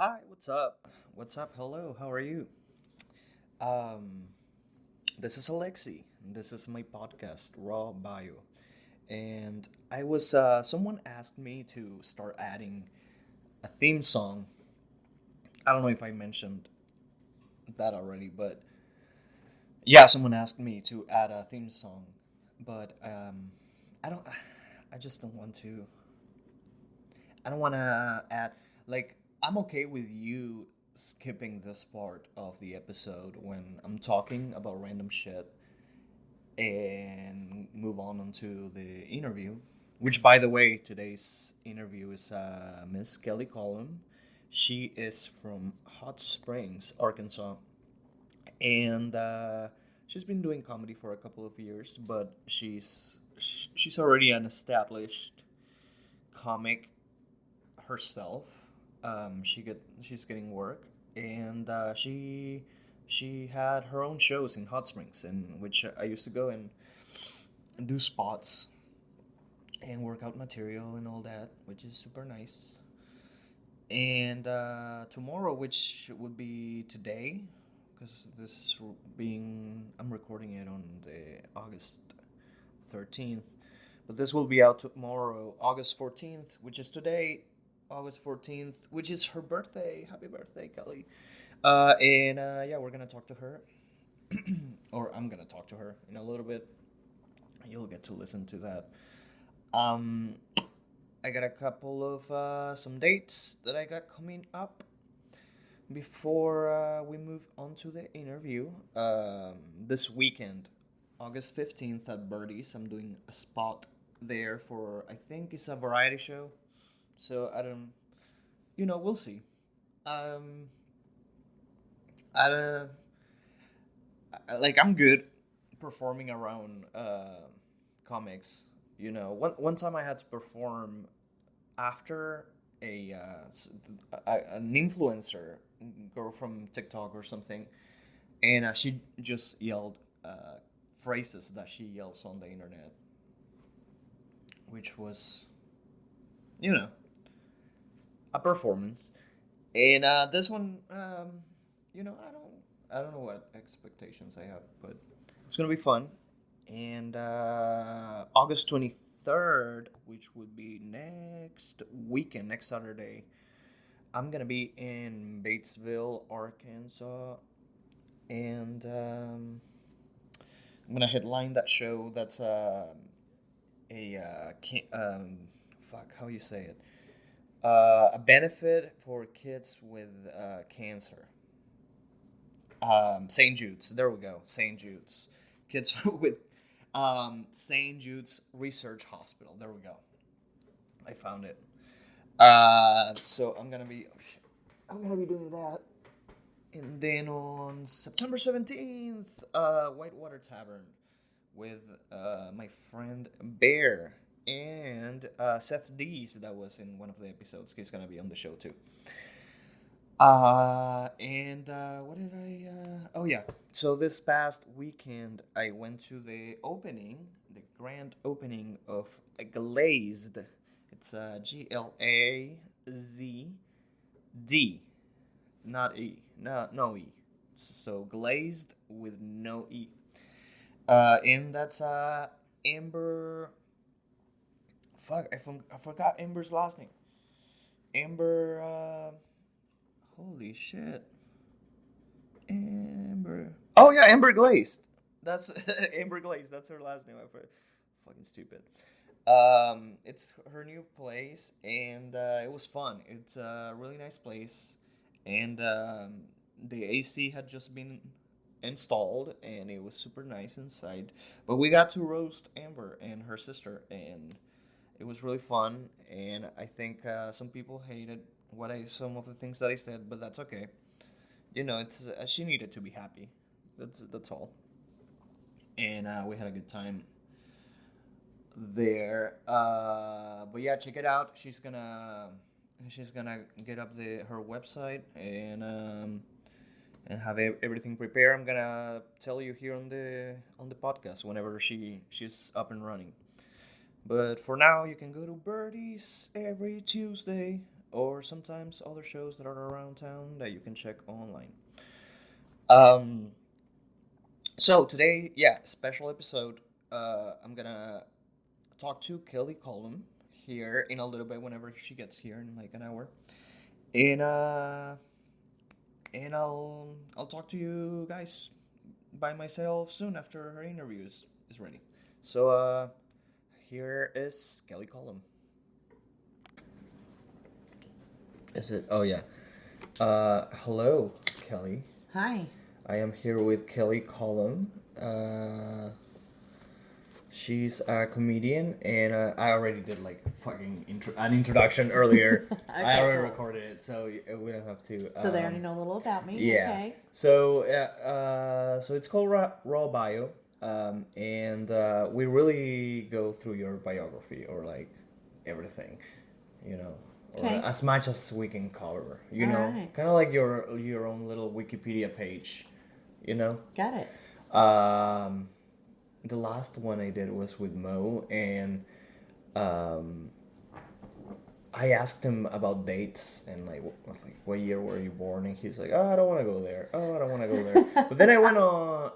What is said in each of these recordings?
Hi, what's up? What's up? Hello, how are you? Um, this is Alexi. This is my podcast, Raw Bio. And someone asked me to start adding a theme song. I don't know if I mentioned that already, but yeah, someone asked me to add a theme song. But I don't, I just don't want to. I don't want to add, like, I'm okay with you skipping this part of the episode when I'm talking about random shit and move on onto the interview. Which, by the way, today's interview is Miss Kelly Collum. She is from Hot Springs, Arkansas, and she's been doing comedy for a couple of years, but she's already an established comic herself. She's getting work, and she had her own shows in Hot Springs, in which I used to go and do spots and work out material and all that, which is super nice. And tomorrow, which would be today, because I'm recording it on the August 13th, but this will be out tomorrow, August 14th, which is today, August 14th, which is her birthday. Happy birthday, Kelly. And yeah, we're gonna talk to her, or I'm gonna talk to her in a little bit. You'll get to listen to that. Um, I got a couple of some dates that I got coming up before we move on to the interview. This weekend, August 15th at Birdie's, I'm doing a spot there for, I think it's a variety show. So I don't, we'll see. Um, I don't, like I'm good performing around comics. One time I had to perform after an influencer girl from TikTok or something, and she just yelled phrases that she yells on the internet, which was you know a performance. And this one, I don't know what expectations I have, but it's gonna be fun. And August 23rd, which would be next weekend, next Saturday, I'm gonna be in Batesville, Arkansas, and I'm gonna headline that show. That's fuck, how you say it? A benefit for kids with cancer. St. Jude's. There we go. St. Jude's. Kids with St. Jude's Research Hospital. There we go. I found it. So I'm gonna be doing that, and then on September 17th, Whitewater Tavern with my friend Bear and Seth Dees, that was in one of the episodes. He's gonna be on the show too. And what did I? Oh yeah. So this past weekend, I went to the grand opening of Glazed. It's GLAZD, not E, no E. So Glazed with no E. And that's Amber. Fuck, I forgot Amber's last name. Amber. Holy shit. Amber. Oh yeah, Amber Glazed. That's Amber Glazed. That's her last name. I forgot. Fucking stupid. It's her new place, and it was fun. It's a really nice place, and the AC had just been installed, and it was super nice inside. But we got to roast Amber and her sister, and it was really fun. And I think some people hated some of the things that I said, but that's okay. It's she needed to be happy. That's all. And we had a good time there. But yeah, check it out. She's gonna get up her website and have everything prepared. I'm gonna tell you here on the podcast whenever she's up and running. But for now, you can go to Birdie's every Tuesday or sometimes other shows that are around town that you can check online. Um, so today, yeah, special episode. I'm gonna talk to Kelly Collum here in a little bit whenever she gets here in like an hour, and I'll talk to you guys by myself soon after her interview is ready. So here is Kelly Collum. Is it? Oh yeah. Hello, Kelly. Hi. I am here with Kelly Collum. She's a comedian, and I already did like fucking an introduction earlier. Okay, I already cool. recorded it, so we don't have to. So they already know a little about me. Yeah. Okay. So so it's called Raw Bio, and we really go through your biography or like everything, you know, or Okay. as much as we can cover. You All know, right. kind of like your own little Wikipedia page, you know. Got it. Um, the last one I did was with Mo, and um, I asked him about dates and like what year were you born, and he's like, oh, I don't want to go there. Oh, I don't want to go there. But then I went on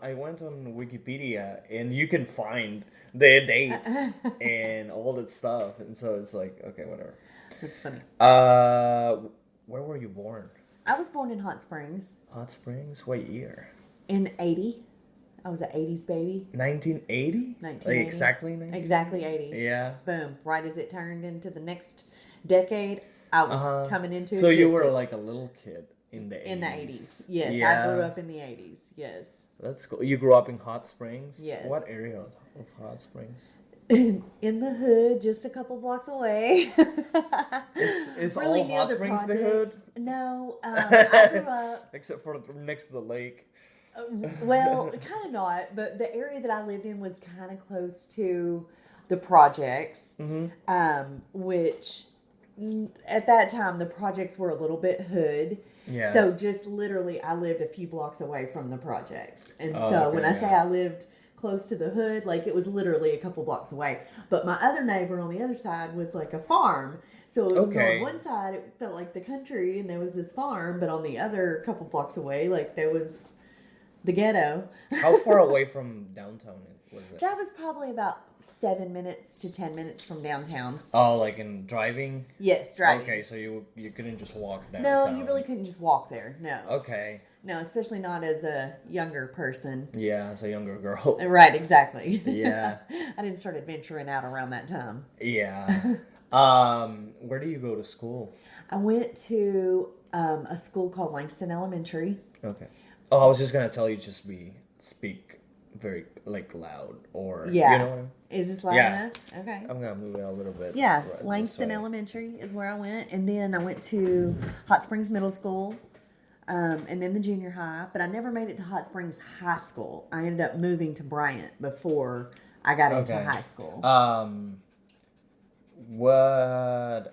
Wikipedia, and you can find the date and all that stuff, and so it's like, okay, whatever. That's funny. Where were you born? I was born in Hot Springs Hot Springs. What year? in 80. I was an 80s baby. 1980. 1980. Like exactly 1980? Exactly 80. Yeah. Boom. Right as it turned into the next decade, I was coming into So you were existence. like a little kid in the 80s. In the 80s. Yes. Yeah. I grew up in the 80s. Yes. That's cool. You grew up in Hot Springs? Yes. What area of Hot Springs? In the hood, just a couple blocks away. Is Really all near Hot the Springs the hood? projects. No, I grew up. Except for next to the lake. Well, kind of not, but the area that I lived in was kind of close to the projects, which at that time the projects were a little bit hood. Yeah. So just literally, I lived a few blocks away from the projects, and Oh, so okay, when I say yeah. I lived close to the hood, like it was literally a couple blocks away. But my other neighbor on the other side was like a farm. So it was Okay. on one side, it felt like the country, and there was this farm, but on the other couple blocks away, like there was the ghetto. How far away from downtown was it? That was probably about 7 minutes to 10 minutes from downtown. Oh, like in driving? Yes, driving. Okay, so you couldn't just walk No, downtown. you really couldn't just walk there. No. Okay. No, especially not as a younger person. Yeah, as a younger girl. Right, exactly. Yeah. I didn't start adventuring out around that time. Yeah. Where do you go to school? I went to a school called Langston Elementary. Okay. Oh, I was just gonna tell you speak very like loud or Yeah. you know what I mean? Is this loud Yeah. enough? Okay. I'm gonna move it a little bit. Yeah, right this Langston way. Elementary is where I went, and then I went to Hot Springs Middle School, and then the junior high. But I never made it to Hot Springs High School. I ended up moving to Bryant before I got into Okay. high school. What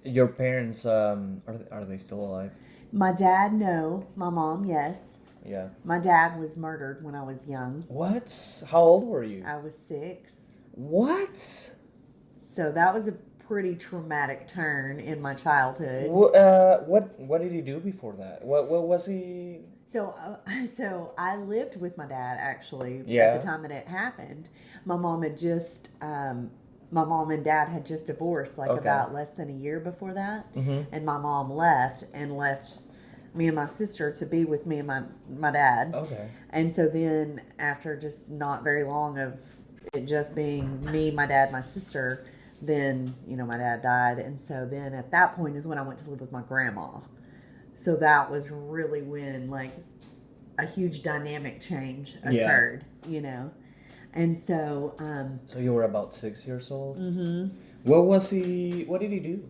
your parents are they still alive? My dad, no. My mom, yes. Yeah. My dad was murdered when I was young. What? How old were you? I was 6. What? So that was a pretty traumatic turn in my childhood. What did he do before that? What was he? So I lived with my dad actually Yeah. at the time that it happened. My mom had just, my mom and dad had just divorced like Okay. about less than a year before that, and my mom left me and my sister to be with me and my dad. Okay. And so then after just not very long of it just being me, my dad, my sister, then my dad died, and so then at that point is when I went to live with my grandma. So that was really when like a huge dynamic change Yeah. occurred, And so, So you were about 6 years old. Mm-hmm. What did he do?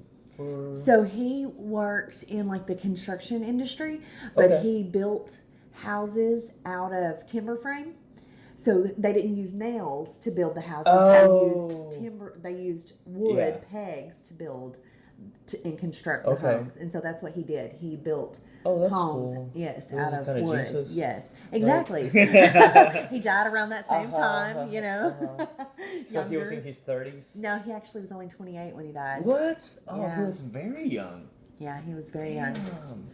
so he worked in like the construction industry, but Okay. he built houses out of timber frame. So they didn't use nails to build the houses. Oh. They used timber. They used wood Yeah. pegs to build and construct the Okay. homes. And so that's what he did. He built Oh, that's homes, cool. yes, It was out of kind of wood. Jesus. Yes, Like, exactly. He died around that same time, So he was in younger. his 30s? No, he actually was only 28 when he died. What? Oh, he Yeah. was very young. Yeah, he was very young. Damn.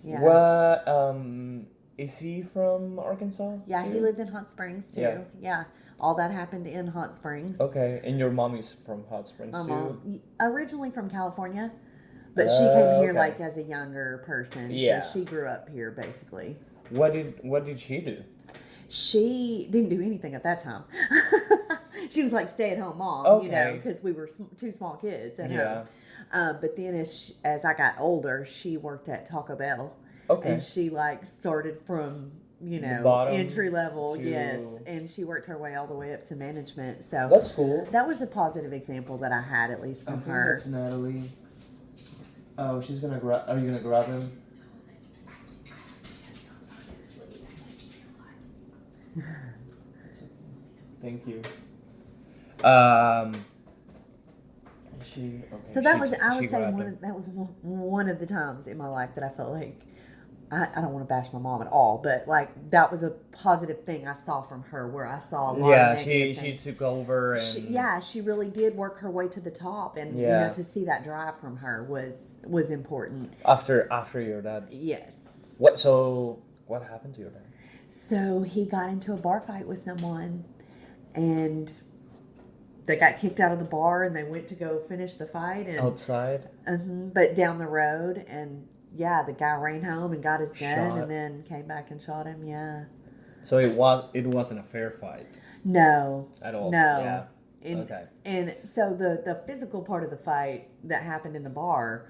Yeah. What, is he from Arkansas? Yeah, too? he lived in Hot Springs too. Yeah. Yeah. All that happened in Hot Springs. Okay, and your mom is from Hot Springs My too? mom, originally from California, but she came here Okay. like as a younger person. Yeah. So she grew up here basically. What did she do? She didn't do anything at that time. She was like stay-at-home mom, Okay. because we were two small kids at Yeah. home. But then as I got older, she worked at Taco Bell. Okay. And she like started from, bottom entry level, to- yes. And she worked her way all the way up to management. So That's cool. that was a positive example that I had, at least from her. Natalie. Oh, she's gonna grab. Are you gonna grab him? Thank you. She. Okay. So that was, I she would say, grabbed him. one of the times in my life that I felt like, I don't want to bash my mom at all, but like that was a positive thing I saw from her, where I saw a lot of negative she things. took over and She really did work her way to the top, and Yeah. to see that drive from her was important. after your dad. Yes. What happened to your dad? So he got into a bar fight with someone, and they got kicked out of the bar, and they went to go finish the fight, and Outside. but down the road, and yeah, the guy ran home and got his gun, Shot. and then came back and shot him. Yeah. So it wasn't a fair fight No. at all. No. Yeah. And, Okay. And so the physical part of the fight that happened in the bar,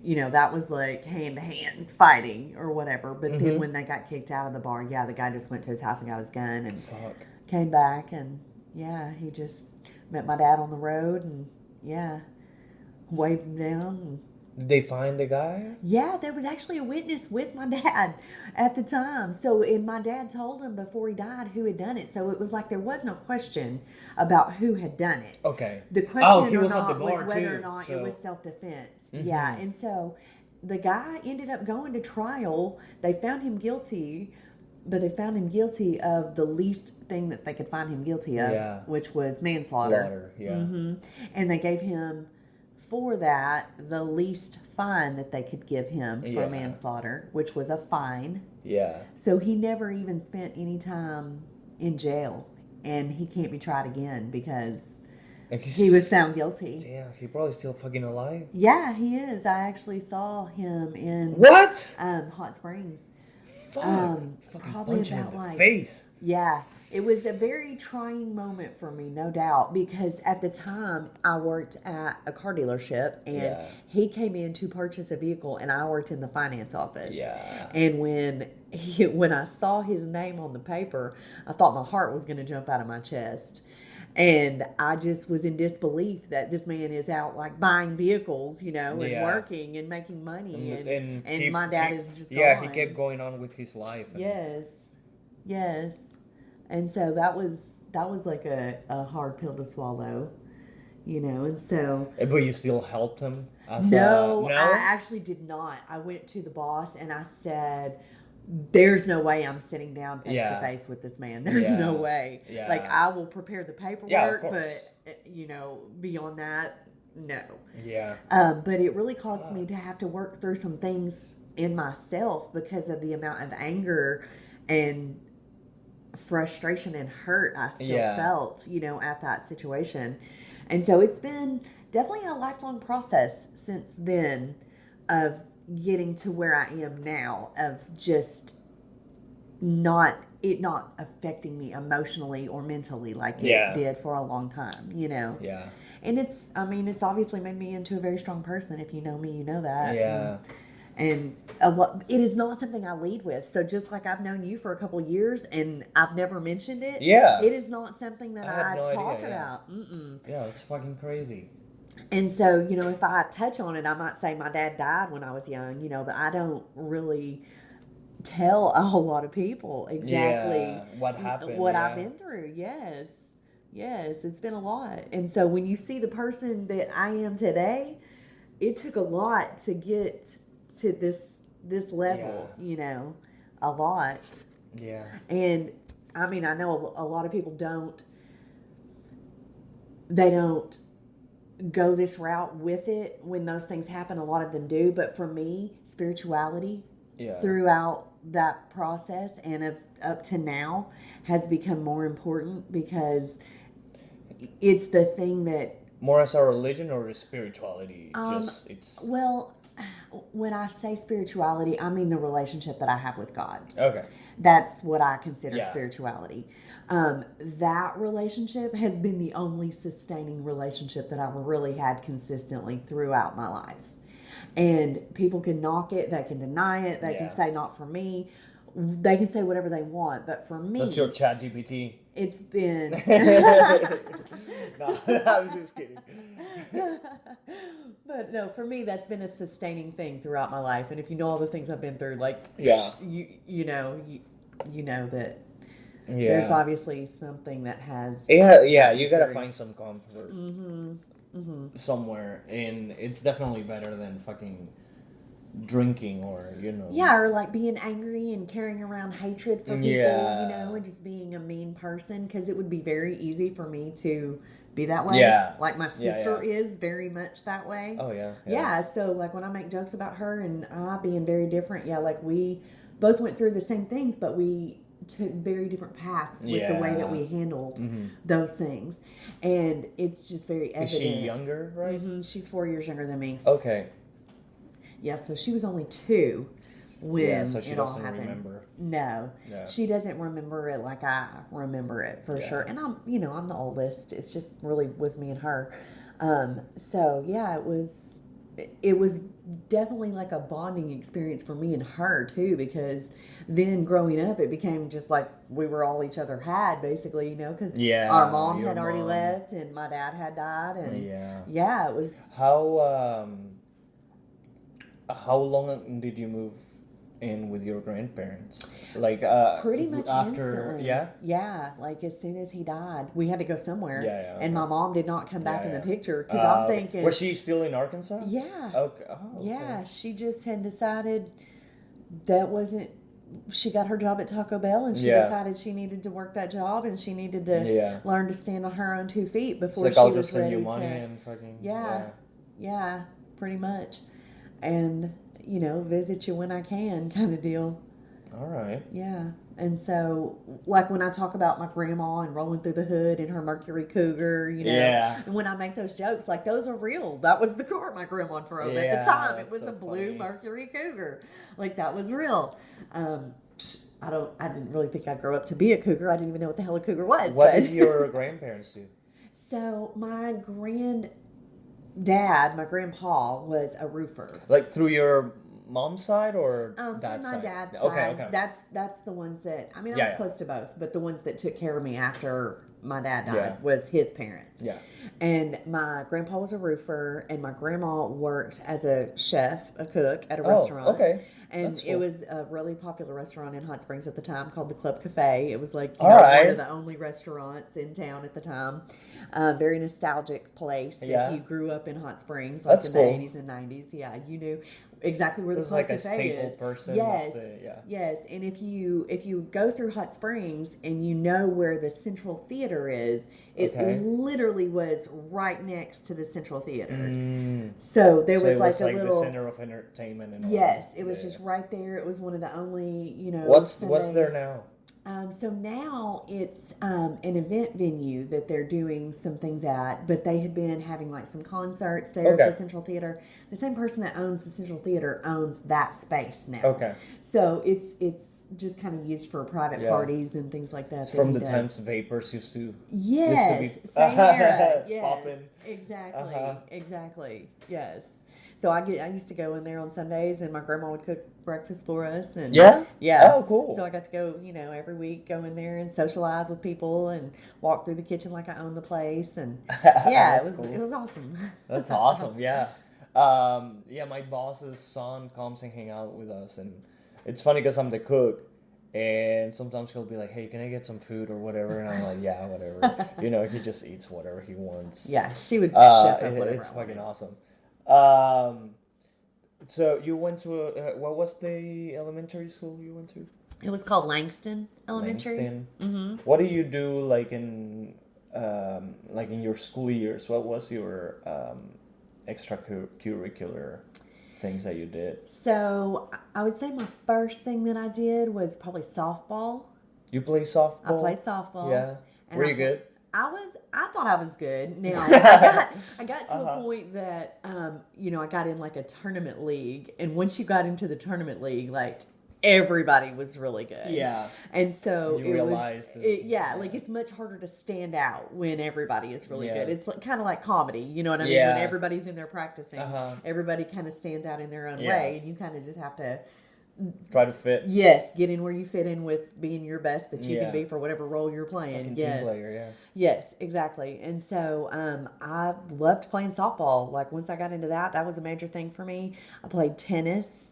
that was like hand to hand fighting or whatever. But then when they got kicked out of the bar, yeah, the guy just went to his house and got his gun and Fuck. came back, and yeah, he just met my dad on the road, and yeah, waved him down. And, Did they find the guy? yeah, there was actually a witness with my dad at the time. So, and my dad told him before he died who had done it. So it was like there was no question about who had done it. Okay. The question he or was at not the bar was whether too, or not so- it was self-defense. Yeah, and so the guy ended up going to trial. They found him guilty, but they found him guilty of the least thing that they could find him guilty of, Yeah. which was manslaughter. Slaughter. Yeah. And they gave him, for that, the least fine that they could give him for Yeah. manslaughter, which was a fine. Yeah. So he never even spent any time in jail, and he can't be tried again because And he was found guilty. Damn, he probably still fucking alive. Yeah, he is. I actually saw him in What? Hot Springs. Fuck. Fucking Probably punch him about in the like face. Yeah, it was a very trying moment for me, no doubt, because at the time I worked at a car dealership, and Yeah. he came in to purchase a vehicle, and I worked in the finance office. Yeah. And when I saw his name on the paper, I thought my heart was going to jump out of my chest. And I just was in disbelief that this man is out like buying vehicles, and Yeah. working and making money, and keep- my dad keep- is just Yeah, gone. he kept going on with his life. And Yes. And so that was like a hard pill to swallow, and so But you still helped him? no, no? I actually did not. I went to the boss and I said, there's no way I'm sitting down face Yeah. to face with this man. There's Yeah. no way. Yeah. Like, I will prepare the paperwork, Yeah, of but course. beyond that, no. Yeah. But it really caused me to have to work through some things in myself because of the amount of anger and frustration and hurt I still Yeah. felt, at that situation. And so it's been definitely a lifelong process since then of getting to where I am now, of just not affecting me emotionally or mentally like it Yeah. did for a long time, Yeah. And it's obviously made me into a very strong person. If you know me, you know that. Yeah. And it is not something I lead with. So just like I've known you for a couple of years and I've never mentioned it. Yeah. It is not something that I had I no talk idea, yeah. about. Mm-mm. Yeah, it's fucking crazy. And so, if I touch on it, I might say my dad died when I was young, but I don't really tell a whole lot of people exactly Yeah, what happened, what yeah. I've been through. Yes. Yes, it's been a lot. And so when you see the person that I am today, it took a lot to get to this level, Yeah. a lot. Yeah. And I mean, I know a lot of people they don't go this route with it when those things happen. A lot of them do, but for me, spirituality Yeah. throughout that process and up to now has become more important because it's the thing that More as a religion or a spirituality? um Just it's well, when I say spirituality, I mean the relationship that I have with God. okay. That's what I consider Yeah. spirituality. That relationship has been the only sustaining relationship that I've really had consistently throughout my life. And people can knock it, they can deny it, they can Yeah. say not for me, they can say whatever they want, but for That's your me, chat GPT. it's been. No, I was just kidding. But no, for me, that's been a sustaining thing throughout my life. And if you know all the things I've been through, like Yeah. you know that there's Yeah. obviously something that has Yeah, yeah, gotten you me gotta through. find some comfort somewhere, and it's definitely better than fucking drinking or Yeah, or like being angry and carrying around hatred for people, Yeah, and just being a mean person because it would be very easy for me to be that way. yeah, Like my yeah, sister yeah. is very much that way. Oh yeah, yeah, Yeah, so like when I make jokes about her and I being very different, yeah, like we both went through the same things, but we took very different paths with the way that yeah. we handled those things. And it's just very Is she evident. younger, right? She's 4 years younger than me. Okay. Yeah, so she was only 2 Yeah, when so she it all doesn't happened. remember. No, Yeah, she doesn't remember it like I remember it for sure. yeah, And I'm the oldest. It's just really was me and her. So yeah, it was definitely like a bonding experience for me and her too, because then growing up, it became just like we were all each other had basically, because our yeah. mom Your had already mom. left and my dad had died, and Yeah. yeah, it was How how long did you move in with your grandparents? Like pretty much after instantly. yeah? Yeah, like as soon as he died, we had to go somewhere, Yeah, yeah, and okay. my mom did not come back Yeah, in the picture yeah. because I'm Okay. Was thinking, she still in Arkansas? yeah, Okay. Oh, okay. yeah, she just had decided that wasn't. She got her job at Taco Bell, and she Yeah. decided she needed to work that job, and she needed to Yeah. learn to stand on her own 2 feet It's before like she I'll just was send you ready money to. and fucking Yeah, yeah. yeah, pretty much, and visit you when I can, kind of deal. All right. Yeah. And so, like when I talk about my grandma and rolling through the hood in her Mercury Cougar, Yeah. and when I make those jokes, like those are real. That was the car my grandma drove at the Yeah, time. It that's was a so blue funny. Mercury Cougar. Like that was real. Um, I didn't really think I'd grow up to be a cougar. I didn't even know what the hell a cougar was. What But did your grandparents do? so my my grandpa was a roofer. Like through your mom's side or From dad's my side? dad's Okay, side, okay. that's the ones that I Yeah, was yeah. close to both, but the ones that took care of me after my dad died Yeah. was his parents. Yeah. And my grandpa was a roofer, and my grandma worked as a chef, a cook at a Oh, restaurant. okay. And That's it cool. was a really popular restaurant in Hot Springs at the time called the Club Cafe. It was like, All one right. of the only restaurants in town at the time. Very nostalgic place. If Yeah. you grew up in Hot Springs, like That's in the cool. 80s and 90s, yeah, you knew exactly where the This is Club like a Cafe staple is. person of Yes, the yeah. yes. And if you go through Hot Springs and you know where the Central Theater is, it Okay. literally was right next to the Central Theater. Mm. So there So was it like was a like the little. center of entertainment and all. Yes, it was Yeah, just yeah. right there. It was one of the only, What's there Sunday. now? So now it's an event venue that they're doing some things at, but they had been having like some concerts there at the Okay. Central Theater. The same person that owns the Central Theater owns that space now. Okay. So it's just kind of used for private Yeah. parties and things like that It's that from he the does. times vapors used to be Yes, same era. Yes, popping. exactly, Uh-huh. exactly. Yes. So I used to go in there on Sundays, and my grandma would cook breakfast for us, and Yeah? yeah. Oh, cool. So I got to go, every week, go in there and socialize with people, and walk through the kitchen like I owned the place, and yeah, That's it cool. was awesome. That's awesome. Yeah. Yeah, my boss's son comes and hang out with us, and it's funny because I'm the cook, and sometimes he'll be like, "Hey, can I get some food or whatever?" And I'm like, "Yeah, whatever." He just eats whatever he wants. Yeah, she would chef up whatever It's I fucking wanted. awesome. Um, so you went to what was the elementary school you went to? It was called Langston Elementary. Langston. Mm-hmm. What do you do like in your school years? What was your extracurricular things that you did? So I would say my first thing that I did was probably softball. You play I softball? played softball. Yeah. And Were you good? I thought I was good. Now I got to a point that I got in like a tournament league, and once you got into the tournament league, like everybody was really good. Yeah. And so You realized like it's much harder to stand out when everybody is really Yeah. good. It's like, kind of like comedy, you know what I mean? Yeah. When everybody's in there practicing, everybody kind of stands out in their own way, and you kind of just have to Try to fit. yes, get in where you fit in with being your best that you Yeah. can be for whatever role you're playing. Fucking Yes. team player, yeah. Yes, exactly. And so I loved playing softball. Like once I got into that, that was a major thing for me. I played tennis.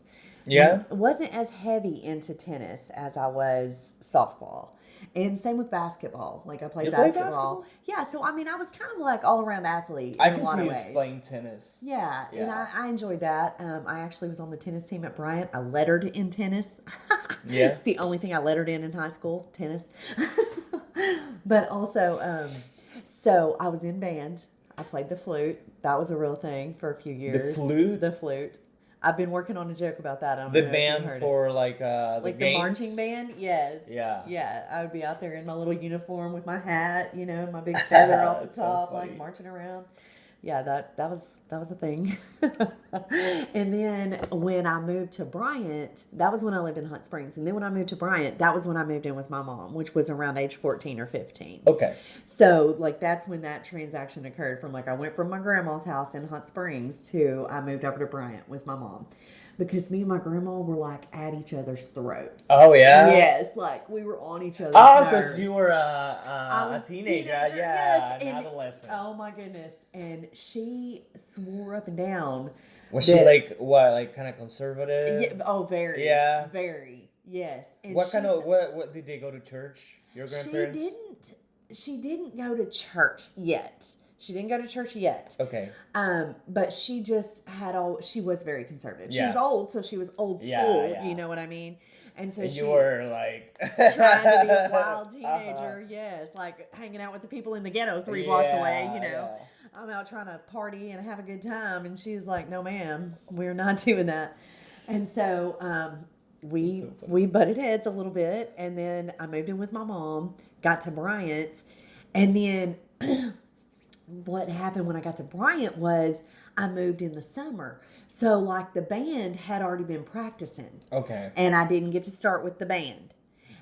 Yeah? Wasn't as heavy into tennis as I was softball. And same with basketball. Like I played You played basketball. basketball? Yeah, so I mean I was kind of like all around athlete I in a can lot see of you ways. playing tennis. Yeah, and Yeah. I enjoyed that. I actually was on the tennis team at Bryant. I lettered in tennis. Yeah. It's the only thing I lettered in high school, tennis. But also, so I was in band. I played the flute. That was a real thing for a few years. flute? The flute. I've been working on a joke about that. I don't The know if you band heard it. for like the Like games? the marching band, yes. Yeah. Yeah, I would be out there in my little uniform with my hat, my big feather off the That's so top, funny. like marching around. Yeah, that was a thing. And then when I moved to Bryant, that was when I lived in Hot Springs. And then when I moved to Bryant, that was when I moved in with my mom, which was around age 14 or 15. Okay. So, like, that's when that transaction occurred from, like, I went from my grandma's house in Hot Springs to I moved over to Bryant with my mom. Because me and my grandma were, like, at each other's throats. Oh, yeah? Yes, like, we were on each other's Oh, nerves. because you were I a was teenager. yes, Yeah, an and- adolescent. Oh, my goodness. And she swore up and down. Was she like, what, like kind of conservative? Yeah, oh, very. Yeah. Very, yes. And What she- kind of, what did they go to church? Your grandparents? She didn't go to church yet. She didn't go to church yet. Okay. But she just she was very conservative. She Yeah. was old, so she was old school, Yeah. you know what I mean? And so And she you were like trying to be a wild teenager, yes, like hanging out with the people in the ghetto 3 blocks away, Yeah. I'm out trying to party and have a good time, and she's like, "No, ma'am, we're not doing that." And so we so funny. we butted heads a little bit, and then I moved in with my mom, got to Bryant, and then what happened when I got to Bryant was I moved in the summer. So like the band had already been practicing. Okay. And I didn't get to start with the band.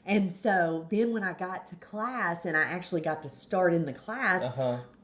And so then when I got to class and I actually got to start in the class,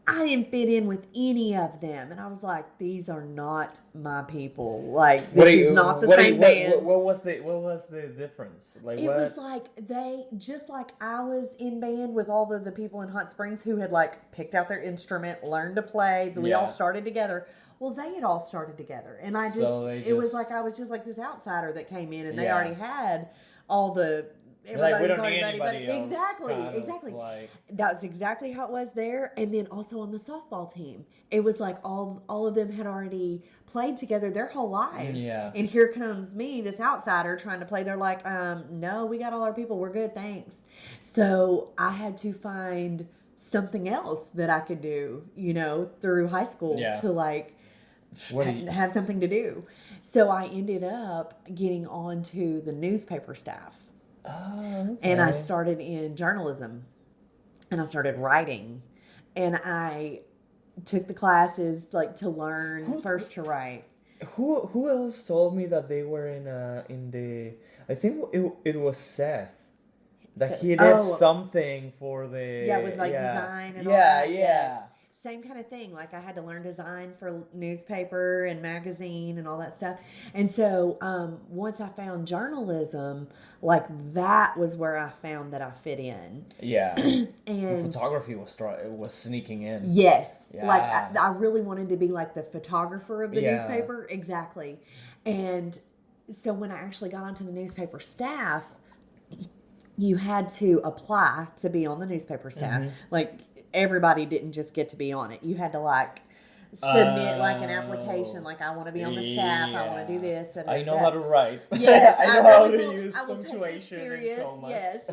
I didn't fit in with any of them. And I was like, these are not my people. Like, this is not the same band. What was the difference? Like It what? was like they, just like I was in band with all the people in Hot Springs who had like picked out their instrument, learned to play. We all Yeah. started together. Well, they had all started together. And I just, So it was just- like I was just like this outsider that came in and they Yeah. already had all the, Like, we everybody was don't already need buddy. anybody else. Exactly, kind of exactly. like- That's exactly how it was there. And then also on the softball team, it was like all of them had already played together their whole lives. Yeah. And here comes me, this outsider, trying to play. They're like, no, we got all our people. We're good, thanks. So I had to find something else that I could do, through high school Yeah. to like What do you- have something to do. So I ended up getting onto the newspaper staff. Oh, okay. And I started in journalism and I started writing and I took the classes like to learn first to write. Who else told me that they were in the I think it was Seth that Seth- he did oh. something for the Yeah, with like design and all yeah that. yeah Yes. Same kind of thing. Like I had to learn design for newspaper and magazine and all that stuff. And so once I found journalism, like that was where I found that I fit in. yeah. And Photography was sneaking in. yes, Yeah. like I really wanted to be like the photographer of the Yeah. newspaper. Exactly. And so when I actually got onto the newspaper staff, you had to apply to be on the newspaper staff. Like everybody didn't just get to be on it. You had to like submit like an application, Oh, like I want to be on the staff, I want to do yeah. this, da, da, I know da. how to write. Yes, I I know how really to will. use I will take this punctuation and serious. commas. Yes,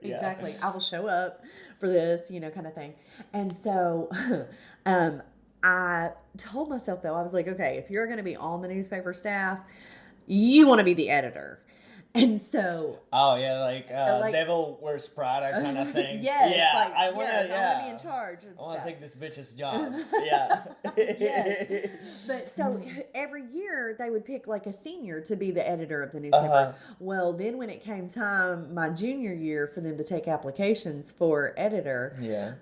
Yeah. exactly. I will show up for this, kind of thing. And so, um, I told myself though, I was like, okay, if you're going to be on the newspaper staff, you want to be the editor. And so, Oh yeah, like like, Devil Wears Prada kind of thing. yes, Yeah, like I wanna. yes, I want to be in Yeah, charge and I wanna stuff. take this bitch's job. Yeah. Yes. But so every year they would pick like a senior to be the editor of the Uh huh. newspaper. Well, then when it came time my junior year for them to take applications for editor, Yeah.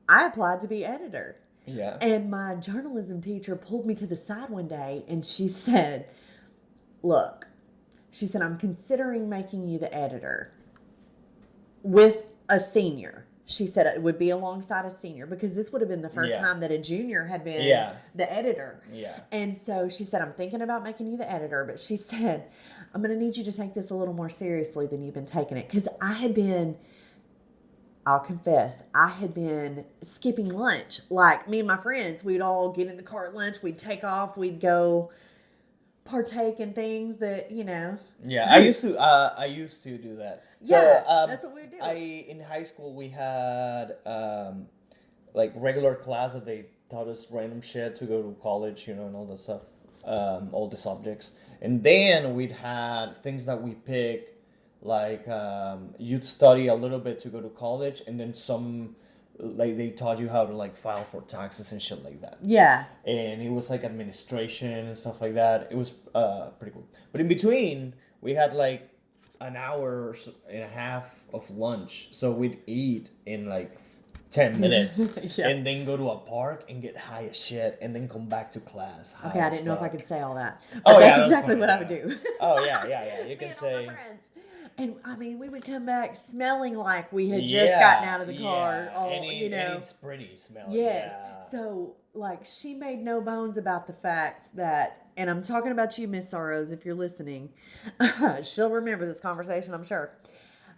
I applied to be editor. Yeah. And my journalism teacher pulled me to the side one day and she said, "Look," she said, "I'm considering making you the editor with a senior." She said it would be alongside a senior because this would have been the first Yeah. time that a junior had been Yeah. the editor. Yeah. And so she said, "I'm thinking about making you the editor," but she said, "I'm going to need you to take this a little more seriously than you've been taking it." Because I'll confess, I had been skipping lunch. Like me and my friends, we'd all get in the car at lunch, we'd take off, we'd go partake in things that. Yeah, I used to do that. So Yeah, that's what we do. in high school we had like regular class that they taught us random shit to go to college, and all that stuff, all the subjects, and then we'd had things that we pick, like you'd study a little bit to go to college, and then some like they taught you how to like file for taxes and shit like that. Yeah. And it was like administration and stuff like that. It was pretty cool. But in between, we had like an hour and a half of lunch, so we'd eat in like 10 minutes, Yeah. and then go to a park and get high as shit, and then come back to class. Okay, high I as didn't know if I fuck. could say all that. But Oh yeah, that's that's exactly funny, what I would yeah. do. Oh yeah, yeah, yeah. You Me can and all my say. friends. And I mean, we would come back smelling like we had just gotten out of the car. Yeah, All, and it's pretty smelly. Yes. Yeah. So, like, she made no bones about the fact that, and I'm talking about you, Miss Sorrows, if you're listening. She'll remember this conversation, I'm sure.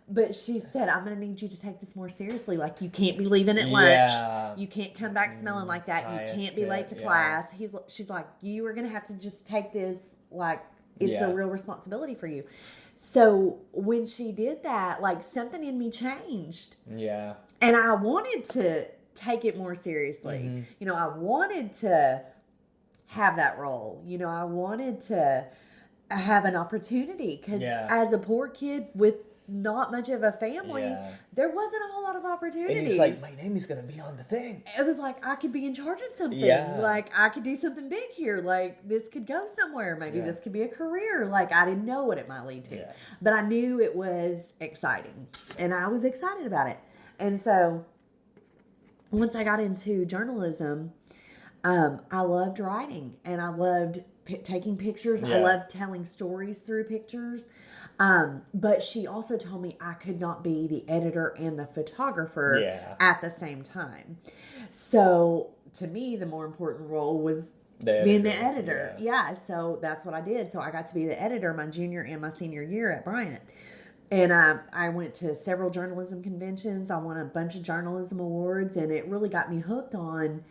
But she said, "I'm going to need you to take this more seriously. Like, you can't be leaving at lunch. Yeah. You can't come back smelling like that. high You as can't be shit, late to yeah. class." She's like, "You are going to have to just take this, like, it's Yeah. a real responsibility for you." So when she did that, like, something in me changed. Yeah. And I wanted to take it more seriously. I wanted to have that role. I wanted to have an opportunity because Yeah. as a poor kid with not much of a family, Yeah. there wasn't a whole lot of And opportunities. it's like, my name is gonna be on the thing. It was like I could be in charge of something. Yeah. Like I could do something big here. Like this could go somewhere. Maybe Yeah. this could be a career. Like I didn't know what it might lead to. Yeah. But I knew it was exciting. And I was excited about it. And so once I got into journalism, I loved writing and I loved taking pictures. I Yeah. loved telling stories through pictures. But she also told me I could not be the editor and the photographer Yeah. at the same time. So to me, the more important role was being the editor. Yeah. So that's what I did. So I got to be the editor my junior and my senior year at Bryant. And I went to several journalism conventions. I won a bunch of journalism awards, and it really got me hooked on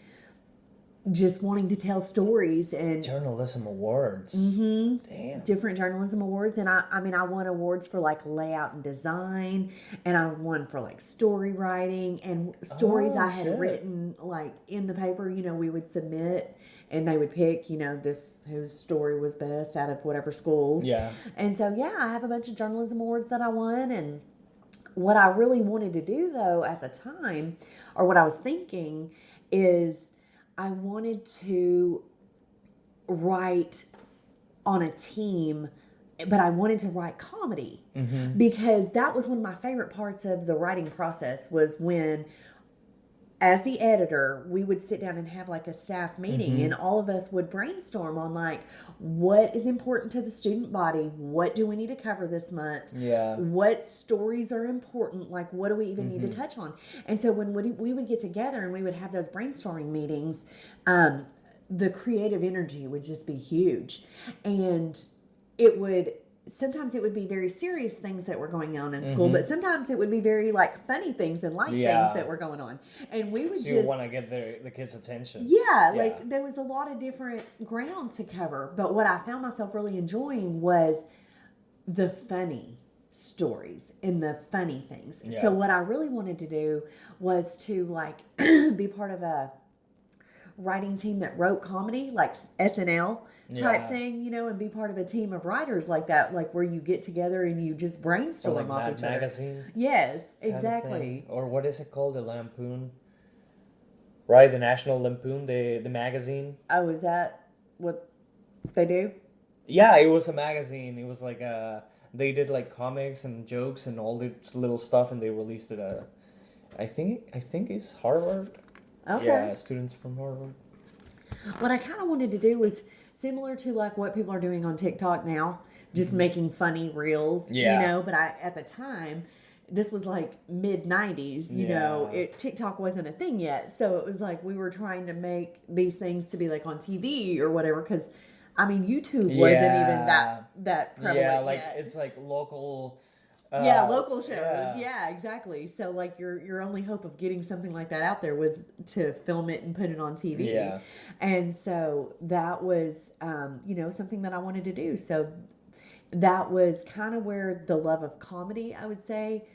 just wanting to tell stories and Journalism awards. Damn. different journalism awards. And I mean, I won awards for like layout and design, and I won for like story writing and stories Oh, I had shit. written like in the paper. We would submit, and they would pick, this whose story was best out of whatever schools. Yeah. And so yeah, I have a bunch of journalism awards that I won. And what I really wanted to do though at the time, or what I was thinking, is I wanted to write on a team, but I wanted to write comedy because that was one of my favorite parts of the writing process was when, as the editor, we would sit down and have like a staff meeting and all of us would brainstorm on like what is important to the student body, what do we need to cover this month, Yeah. what stories are important, like what do we even need to touch on. And so when we would get together and we would have those brainstorming meetings, the creative energy would just be huge, and it would sometimes it would be very serious things that were going on in school, but sometimes it would be very like funny things and light things that were going on. And we would So you want to get the kids' attention. yeah, like there was a lot of different ground to cover. But what I found myself really enjoying was the funny stories and the funny things. Yeah. So what I really wanted to do was to like be part of a writing team that wrote comedy, like SNL type thing, you know, and be part of a team of writers like that, like where you get together and you just brainstorm like off each other. Magazine. Yes, exactly. Or what is it called? The Lampoon. Right, the National Lampoon, the magazine. Oh, is that what they do? Yeah, it was a magazine. It was like they did like comics and jokes and all this little stuff, and they released it. I think it's Harvard. Okay. Yeah, students from Harvard. What I kind of wanted to do was similar to like what people are doing on TikTok now, just making funny reels, you know. But at the time, this was like mid 90s, you know, TikTok wasn't a thing yet. So it was like we were trying to make these things to be like on TV or whatever, because I mean, YouTube wasn't even that prevalent Yeah, like yet. it's like local. Local shows. Yeah, exactly. So like your only hope of getting something like that out there was to film it and put it on TV. Yeah. And so that was you know, something that I wanted to do. So that was kind of where the love of comedy, I would say,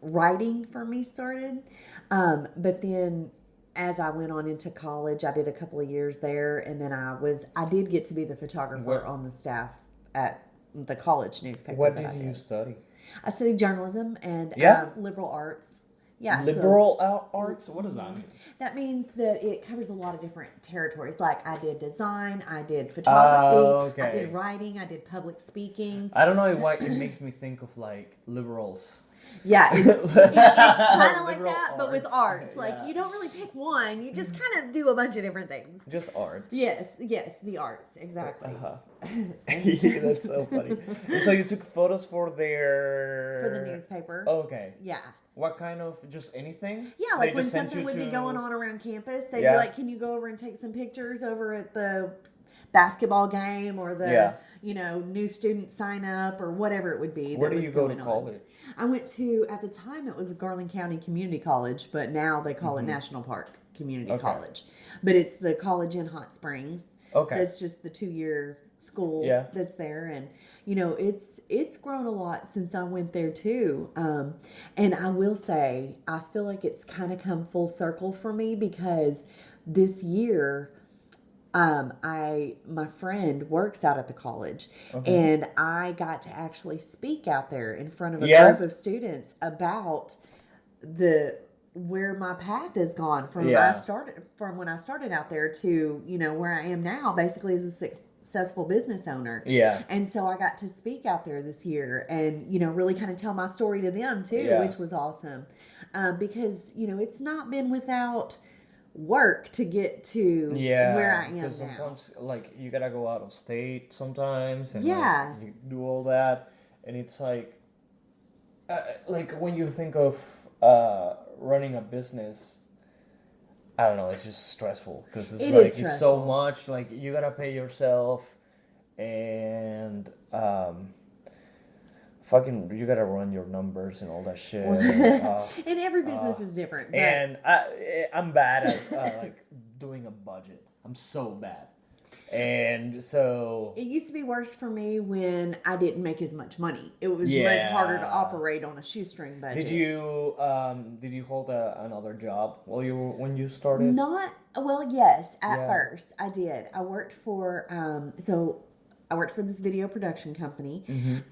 writing for me started. But then as I went on into college, I did a couple of years there, and then I did get to be the photographer on the staff at the college newspaper. What did you study? I studied journalism and liberal arts. Yeah, liberal arts. What does that mean? That means that it covers a lot of different territories. Like I did design, I did photography, I did writing, I did public speaking. I don't know why it makes me think of like liberals. Yeah, it's kind of like that, but with arts. Like you don't really pick one; you just kind of do a bunch of different things. Just arts. Yes, the arts, exactly. That's so funny. So you took photos for the newspaper. Okay. Yeah. What kind of, just anything? Yeah, like when something would be going on around campus, they'd be like, "Can you go over and take some pictures over at the basketball game or the you know, new student sign up or whatever it would be." Where do you go to college? I went to, at the time it was Garland County Community College, but now they call it National Park Community College. But it's the college in Hot Springs. Okay. That's just the 2-year school that's there, and you know, it's grown a lot since I went there too. And I will say, I feel like it's kind of come full circle for me, because this year my friend works out at the college, and I got to actually speak out there in front of a group of students about where my path has gone from when I started out there to, you know, where I am now, basically as a successful business owner. Yeah. And so I got to speak out there this year and, you know, really kind of tell my story to them too, which was awesome. Because, you know, it's not been without work to get to where I am now. Because sometimes, like, you gotta go out of state sometimes, and like, you do all that, and it's like when you think of running a business, I don't know, it's just stressful, because it's so much, like, you gotta pay yourself, and you gotta run your numbers and all that shit. And every business is different. But... And I'm bad at like doing a budget. I'm so bad. And so it used to be worse for me when I didn't make as much money. It was much harder to operate on a shoestring budget. Did you hold another job when you started? Yes, at first I did. I worked for I worked for this video production company,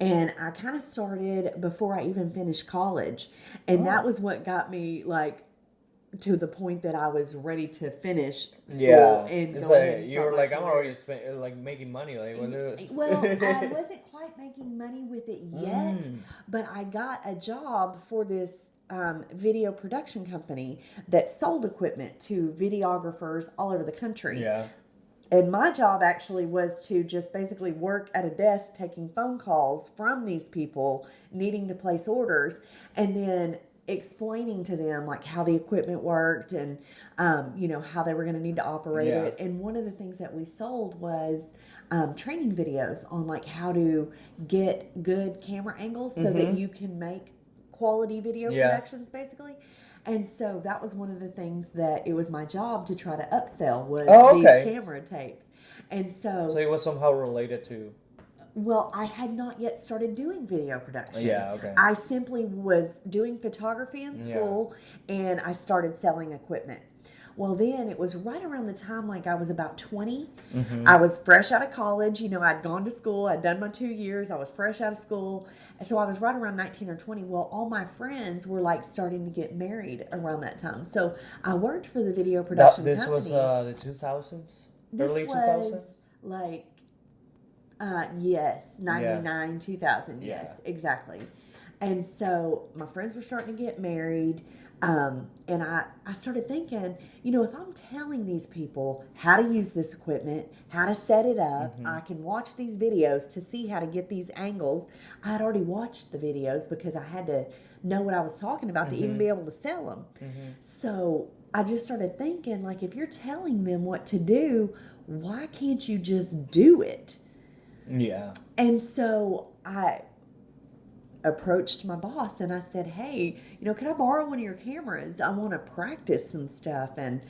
and I kind of started before I even finished college, and that was what got me like to the point that I was ready to finish school and go ahead and start. You were like, I'm already making money. Like, well, I wasn't quite making money with it yet, but I got a job for this video production company that sold equipment to videographers all over the country. Yeah. And my job actually was to just basically work at a desk taking phone calls from these people needing to place orders. And then explaining to them like how the equipment worked and how they were going to need to operate Yeah. it. And one of the things that we sold was training videos on like how to get good camera angles so that you can make quality video productions basically. And so that was one of the things that it was my job to try to upsell was these camera tapes. And So it was somehow related to. well, I had not yet started doing video production. Yeah, okay. I simply was doing photography in school and I started selling equipment. Well, then it was right around the time like I was about 20. I was fresh out of college. I'd gone to school. I'd done my 2 years. I was fresh out of school. And so I was right around 19 or 20. Well, all my friends were like starting to get married around that time. So I worked for the video production This company. was the 2000s? Early 2000s? Was like, yes, 99, 2000. Yes, exactly. And so my friends were starting to get married. And I started thinking, if I'm telling these people how to use this equipment, how to set it up, I can watch these videos to see how to get these angles. I had already watched the videos because I had to know what I was talking about to even be able to sell them. So I just started thinking, like, if you're telling them what to do, why can't you just do it? Yeah. And so I approached my boss and I said, hey, can I borrow one of your cameras? I want to practice some stuff and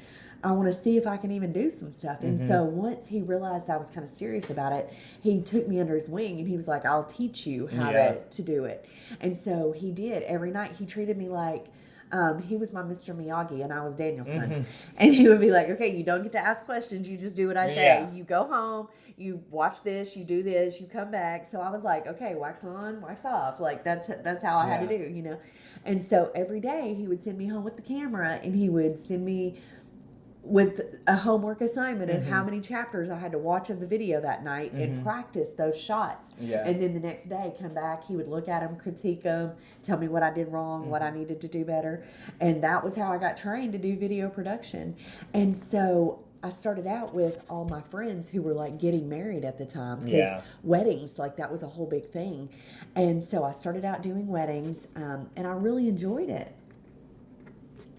I want to see if I can even do some stuff. And so once he realized I was kind of serious about it, he took me under his wing and he was like, I'll teach you how to do it. And so he did. Every night he treated me like he was my Mr. Miyagi and I was Danielson. And he would be like, okay, you don't get to ask questions. You just do what I say. You go home, you watch this, you do this, you come back. So I was like, okay, wax on, wax off. Like that's how I had to do, And so every day he would send me home with the camera and he would send me with a homework assignment of how many chapters I had to watch of the video that night and practice those shots. And then the next day come back, he would look at them, critique them, tell me what I did wrong, what I needed to do better. And that was how I got trained to do video production. And so I started out with all my friends who were like getting married at the time because weddings, like that was a whole big thing. And so I started out doing weddings and I really enjoyed it.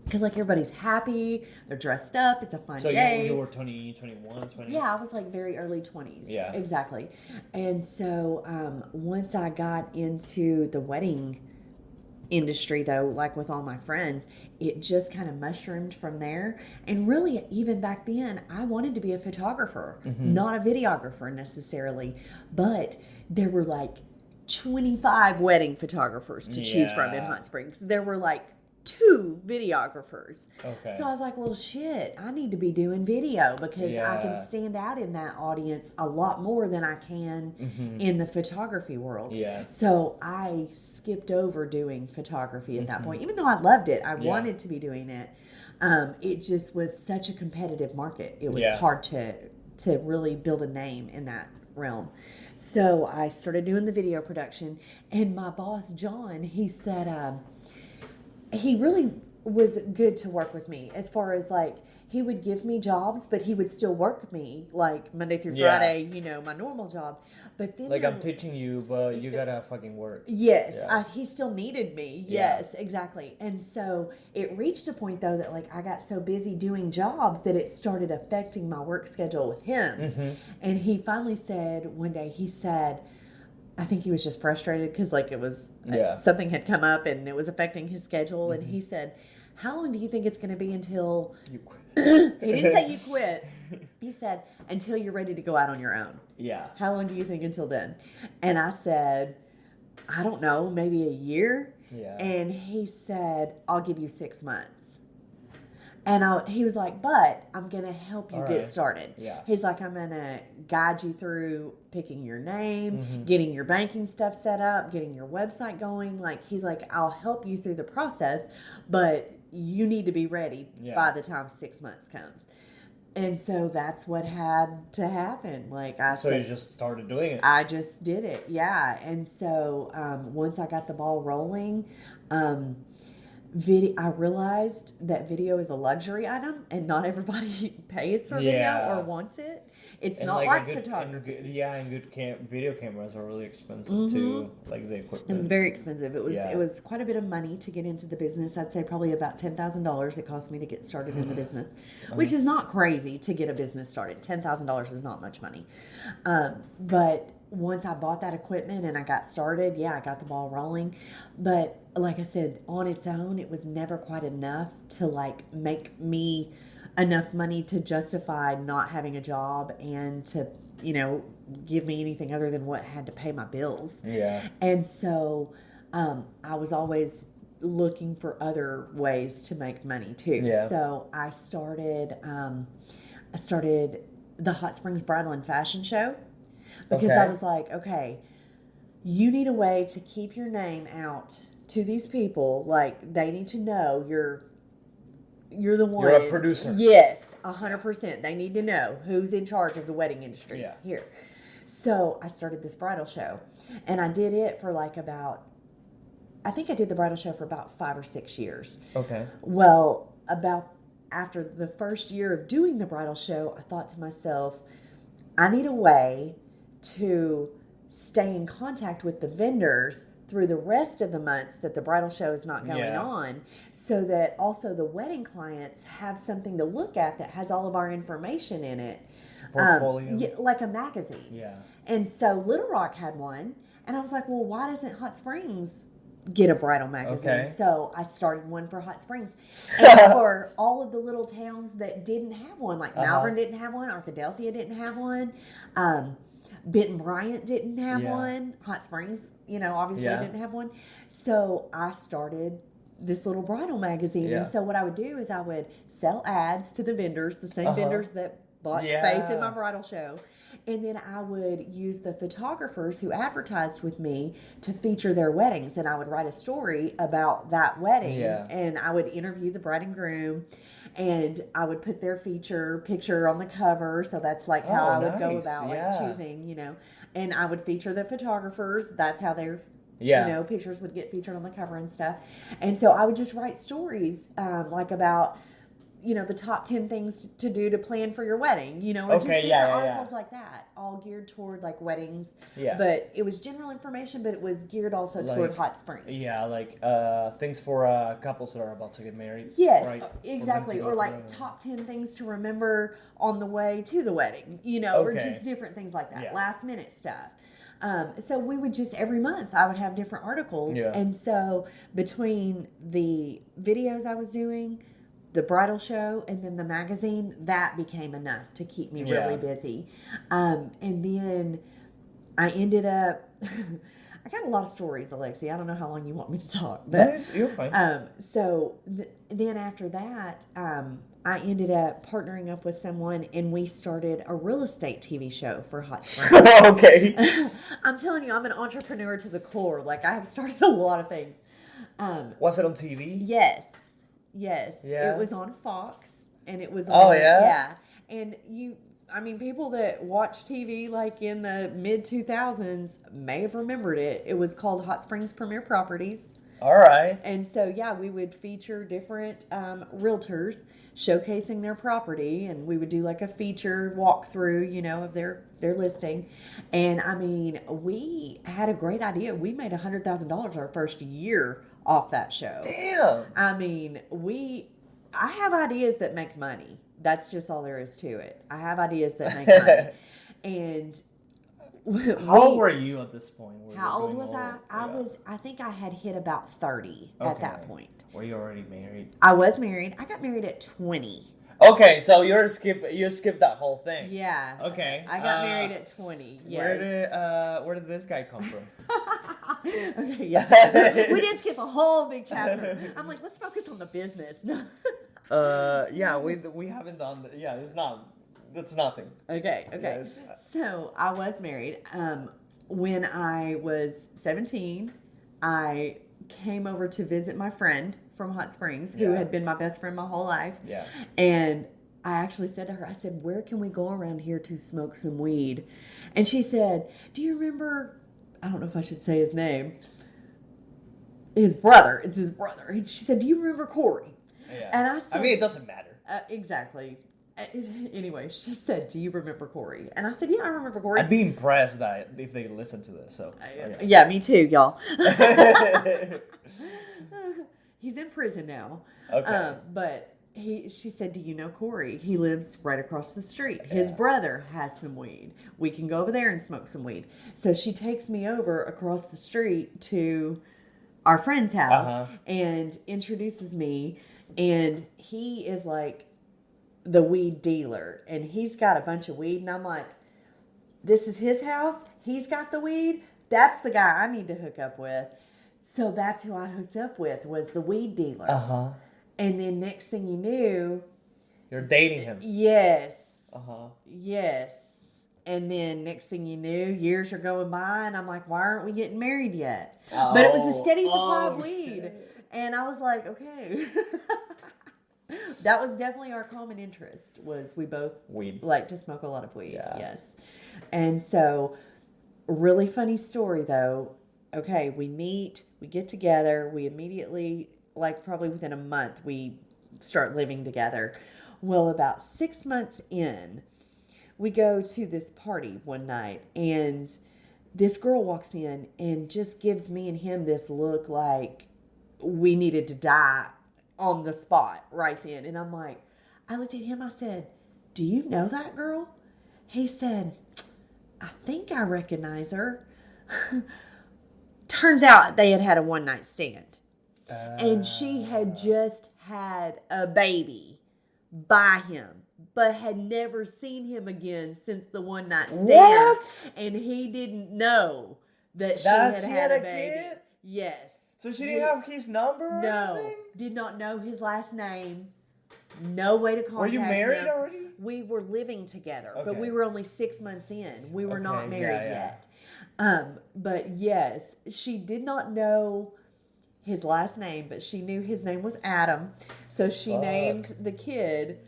Because, like, everybody's happy. They're dressed up. It's a fun day. So you were 20, 21, 20? Yeah, I was, like, very early 20s. Yeah. Exactly. And so once I got into the wedding industry, though, like with all my friends, it just kind of mushroomed from there. And really, even back then, I wanted to be a photographer, not a videographer necessarily. But there were, like, 25 wedding photographers to choose from in Hot Springs. There were, like, 2 videographers. Okay. So I was like, well, shit, I need to be doing video because I can stand out in that audience a lot more than I can in the photography world. Yeah. So I skipped over doing photography at that point. Even though I loved it, I wanted to be doing it. It just was such a competitive market. It was hard to really build a name in that realm. So I started doing the video production, and my boss, John, he said, he really was good to work with me as far as like he would give me jobs, but he would still work me like Monday through Friday, my normal job. But then like I'm teaching you, but you gotta fucking work. Yes, he still needed me. Yes, exactly. And so it reached a point though that like I got so busy doing jobs that it started affecting my work schedule with him. And he finally said one day, he said, I think he was just frustrated because like it was something had come up and it was affecting his schedule. And he said, how long do you think it's going to be until you quit? He didn't say you quit. He said, until you're ready to go out on your own. Yeah. How long do you think until then? And I said, I don't know, maybe a year. Yeah. And he said, I'll give you 6 months. And he was like, but I'm going to help you get started. Yeah. He's like, I'm going to guide you through picking your name, getting your banking stuff set up, getting your website going. Like, he's like, I'll help you through the process, but you need to be ready by the time 6 months comes. And so that's what had to happen. Like I So said, you just started doing it. I just did it. Yeah. And so once I got the ball rolling, I realized that video is a luxury item and not everybody pays for video or Yeah. wants it. It's And not like a like good and photography. good yeah, and good video cameras are really expensive Mm-hmm. too. Like the It was equipment. very expensive. It Yeah. was quite a bit of money to get into the business. I'd say probably about $10,000 it cost me to get started in the business, which is not crazy to get a business started. $10,000 is not much money, but once I bought that equipment and I got started, yeah, I got the ball rolling. But like I said, on its own, it was never quite enough to like make me enough money to justify not having a job and to, you know, give me anything other than what had to pay my bills. Yeah. And so I was always looking for other ways to make money too. Yeah. So I started the Hot Springs Bridal and Fashion Show because I Okay. was like, okay, you need a way to keep your name out to these people. Like they need to know you're the one. You're a producer. Yes, 100%. They need to know who's in charge of the wedding industry Yeah. here. So I started this bridal show, and I did it for I think I did the bridal show for about 5 or 6 years. Okay. Well, about after the first year of doing the bridal show, I thought to myself, I need a way to stay in contact with the vendors through the rest of the months that the bridal show is not going Yeah. on, so that also the wedding clients have something to look at that has all of our information in it. Portfolio. Yeah, like a magazine. Yeah. And so Little Rock had one, and I was like, well, why doesn't Hot Springs get a bridal magazine? Okay. So I started one for Hot Springs. And for all of the little towns that didn't have one, like Malvern didn't have one, Arkadelphia didn't have one, Benton Bryant didn't have Yeah. one, Hot Springs, you know, obviously Yeah. didn't have one. So I started this little bridal magazine. Yeah. And so what I would do is I would sell ads to the vendors, the same vendors that bought space in my Yeah. bridal show. And then I would use the photographers who advertised with me to feature their weddings. And I would write a story about that wedding. Yeah. And I would interview the bride and groom. And I would put their picture on the cover. So that's like how Oh, I would go nice. about like Yeah. choosing, you know. And I would feature the photographers. That's how their Yeah. you know, pictures would get featured on the cover and stuff. And so I would just write stories like about, you know, the top 10 things to do to plan for your wedding, you know, or just Okay, different yeah, yeah, articles yeah. like that, all geared toward like weddings. Yeah. But it was general information, but it was geared also toward Like, Hot Springs. Yeah, like things for couples that are about to get married. Yes, right? For them to exactly. go Or like through. top 10 things to remember on the way to the wedding, you know, or Okay. just different things like that, Yeah. last minute stuff. So we would just every month I would have different articles. Yeah. And so between the videos I was doing, the bridal show, and then the magazine, that became enough to keep me Yeah. really busy. And then I ended up, I got a lot of stories, Alexi. I don't know how long you want me to talk, but No, you're fine. then after that, I ended up partnering up with someone, and we started a real estate TV show for Hot Springs. Okay. I'm telling you, I'm an entrepreneur to the core. Like I have started a lot of things. Was it on TV? Yes, Yeah. it was on Fox, and it was Oh, on, yeah? and I mean, people that watch TV like in the mid 2000s may have remembered it. It was called Hot Springs Premier Properties. All right. And so, yeah, we would feature different realtors showcasing their property, and we would do like a feature walkthrough, you know, of their listing. And I mean, we had a great idea. We made $100,000 our first year off that show. Damn. I mean, I have ideas that make money. That's just all there is to it. I have ideas that make money. And How old were you at this point? Were you how old doing was I? all- I think I had hit about 30 at that Okay. point. Were you already married? I was married. I got married at 20. Okay, so you skipped that whole thing. Yeah. Okay. I got married at 20. Yes. Where did this guy come from? Okay, yeah. We did skip a whole big chapter. I'm like, let's focus on the business. No. Yeah, we haven't done. Yeah, that's nothing. Okay. Yeah. So I was married. When I was 17, I came over to visit my friend from Hot Springs, who Yeah. had been my best friend my whole life. Yeah. And I actually said to her, I said, where can we go around here to smoke some weed? And she said, do you remember, I don't know if I should say his name, his brother. It's his brother. She said, "Do you remember Corey?" Yeah. And I said, I mean, it doesn't matter. Exactly. Anyway, she said, "Do you remember Corey?" And I said, "Yeah, I remember Corey." I'd be impressed that if they listen to this. So yeah, me too, y'all. He's in prison now. Okay. But she said, "Do you know Corey? He lives right across the street. His brother has some weed. We can go over there and smoke some weed." So she takes me over across the street to our friend's house and introduces me. And he is like the weed dealer. And he's got a bunch of weed. And I'm like, this is his house. He's got the weed. That's the guy I need to hook up with. So that's who I hooked up with, was the weed dealer. And then next thing you knew... You're dating him. Yes. Yes. And then next thing you knew, years are going by, and I'm like, why aren't we getting married yet? But it was a steady supply of weed. Shit. And I was like, okay. That was definitely our common interest, was we both like to smoke a lot of weed. Yeah. Yes. And so, really funny story, though. Okay, we meet, we get together, we immediately, like probably within a month, we start living together. Well, about 6 months in, we go to this party one night, and this girl walks in and just gives me and him this look like we needed to die on the spot right then. And I'm like, I looked at him, I said, "Do you know that girl?" He said, "I think I recognize her." Turns out they had had a one-night stand. And she had just had a baby by him, but had never seen him again since the one-night stand. What? And he didn't know that she had a baby. Kid? Yes. So she didn't have his number or anything? Did not know his last name. No way to contact him. Were you married already? We were living together, but we were only 6 months in. We were not married yet. But yes, she did not know his last name, but she knew his name was Adam. So she named the kid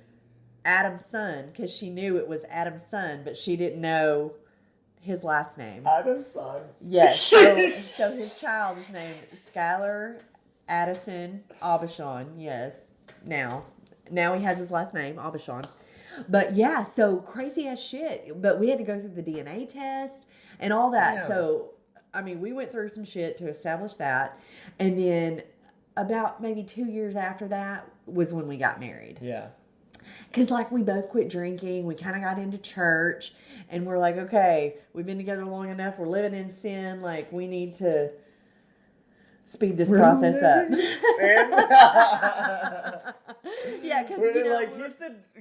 Adam's son, because she knew it was Adam's son, but she didn't know his last name. Adam's son. Yes. So his child is named Skylar Addison Aubuchon. Yes. Now he has his last name, Aubuchon. But yeah, so crazy as shit. But we had to go through the DNA test and all that. Damn. So, I mean, we went through some shit to establish that. And then about maybe 2 years after that was when we got married. Yeah. Because, like, we both quit drinking. We kind of got into church. And we're like, okay, we've been together long enough. We're living in sin. Like, we need to speed this process up. Yeah, because we're like,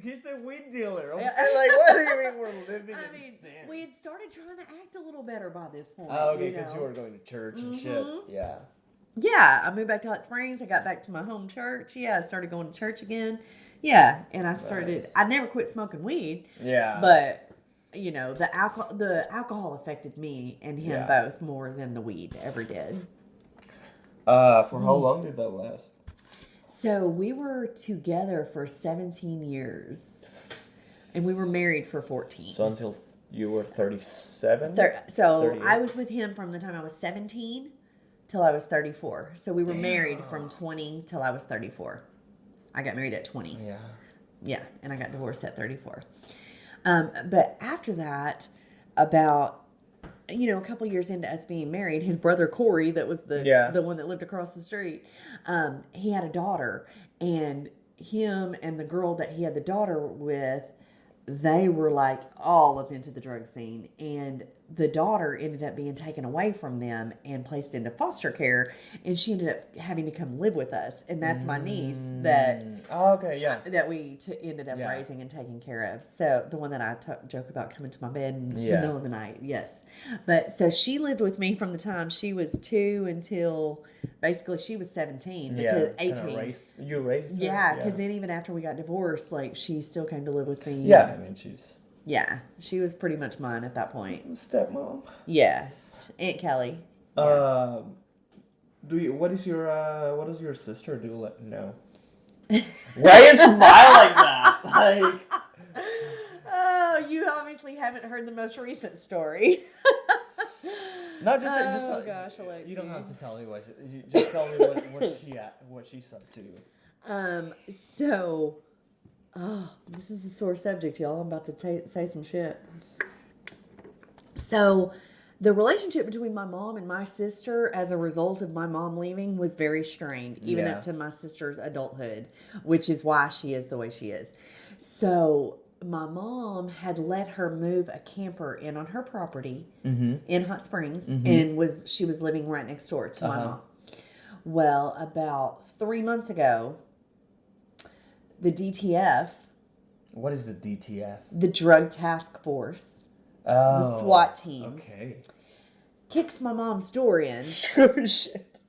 he's the weed dealer. Okay? Like, what do you mean we're living in sin? We had started trying to act a little better by this point. Oh, okay, because you were going to church and shit. Yeah. Yeah, I moved back to Hot Springs. I got back to my home church. Yeah, I started going to church again. Yeah, and I started. Nice. I never quit smoking weed. Yeah. But you know, the alcohol affected me and him both more than the weed ever did. For how long did that last? So we were together for 17 years, and we were married for 14. So until you were 37? So 38. I was with him from the time I was 17 till I was 34. So we were married from 20 till I was 34. I got married at 20. Yeah. Yeah, and I got divorced at 34. But after that, about a couple years into us being married, his brother Corey, that was the one that lived across the street, he had a daughter, and him and the girl that he had the daughter with, they were like all up into the drug scene, and the daughter ended up being taken away from them and placed into foster care, and she ended up having to come live with us, and that's my niece that that we ended up raising and taking care of. So the one that I joke about coming to my bed in the middle of the night, yes. But so she lived with me from the time she was 2 until basically she was 17. Because 18. You raised her? Yeah, because then even after we got divorced, like she still came to live with me. Yeah, I mean she's. Yeah, she was pretty much mine at that point. Stepmom. Yeah, Aunt Kelly. Yeah. What does your sister do now? Why you smile like that? Like, oh, you obviously haven't heard the most recent story. Not just Oh gosh, Alexi. you don't have to tell me you just tell me what she's up to. So, this is a sore subject, y'all. I'm about to say some shit. So, the relationship between my mom and my sister, as a result of my mom leaving, was very strained, even up to my sister's adulthood, which is why she is the way she is. So, my mom had let her move a camper in on her property in Hot Springs, and she was living right next door to my mom. Well, about 3 months ago, the DTF, what is the DTF? the Drug Task Force, Oh, the SWAT team, okay, kicks my mom's door in. Oh shit.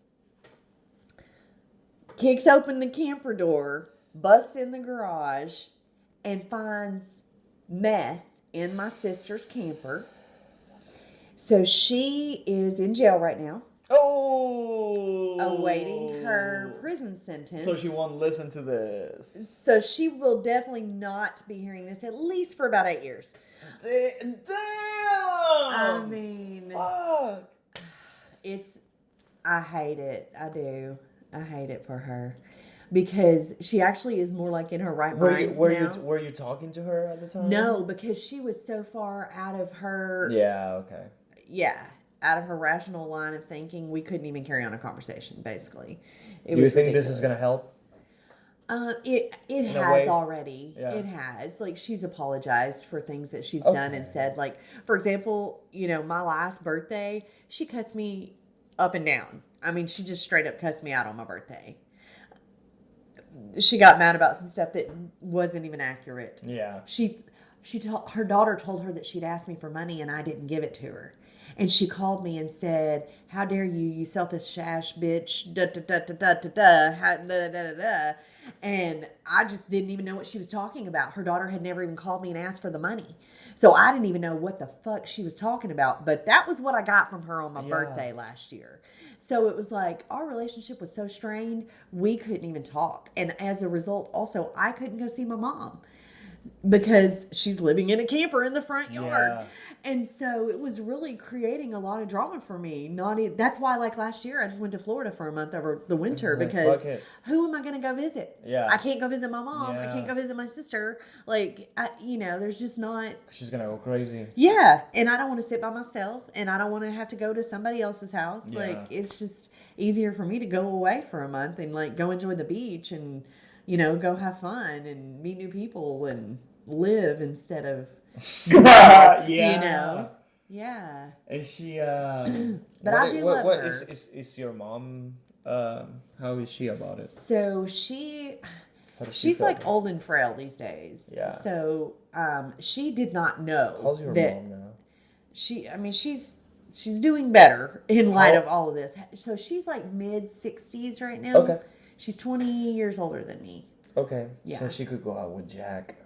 Kicks open the camper door, busts in the garage, and finds meth in my sister's camper. So she is in jail right now. Oh, Awaiting her prison sentence. So she won't listen to this. So she will definitely not be hearing this, at least for about 8 years. Damn! I mean, fuck. I hate it. I do. I hate it for her. Because she actually is more like in her right mind now. Were you talking to her at the time? No, because she was so far out of her... Yeah, okay. Yeah, out of her rational line of thinking, we couldn't even carry on a conversation, basically. Do you think this is going to help? It has already. Yeah. It has. Like, she's apologized for things that she's done and said. Like, for example, my last birthday, she cussed me up and down. I mean, she just straight up cussed me out on my birthday. She got mad about some stuff that wasn't even accurate. Yeah. Her daughter told her that she'd asked me for money and I didn't give it to her. And she called me and said, "How dare you, you selfish ass bitch, da da da da da da da, da da da da." And I just didn't even know what she was talking about. Her daughter had never even called me and asked for the money. So I didn't even know what the fuck she was talking about. But that was what I got from her on my birthday last year. So it was like our relationship was so strained, we couldn't even talk. And as a result, also, I couldn't go see my mom because she's living in a camper in the front yard. Yeah. And so it was really creating a lot of drama for me. That's why, like last year, I just went to Florida for a month over the winter because who am I going to go visit? Yeah. I can't go visit my mom. Yeah. I can't go visit my sister. Like, there's just not... She's going to go crazy. Yeah. And I don't want to sit by myself and I don't want to have to go to somebody else's house. Yeah. Like, it's just easier for me to go away for a month and, like, go enjoy the beach and, go have fun and meet new people and live instead of... Yeah. Yeah. Is she but I do love her. Is your mom how is she about it? So she's like old and frail these days. Yeah. So she did not know. How's your mom now? She's doing better in light of all of this. So she's like mid-60s right now. Okay. She's 20 years older than me. Okay. Yeah. So she could go out with Jack.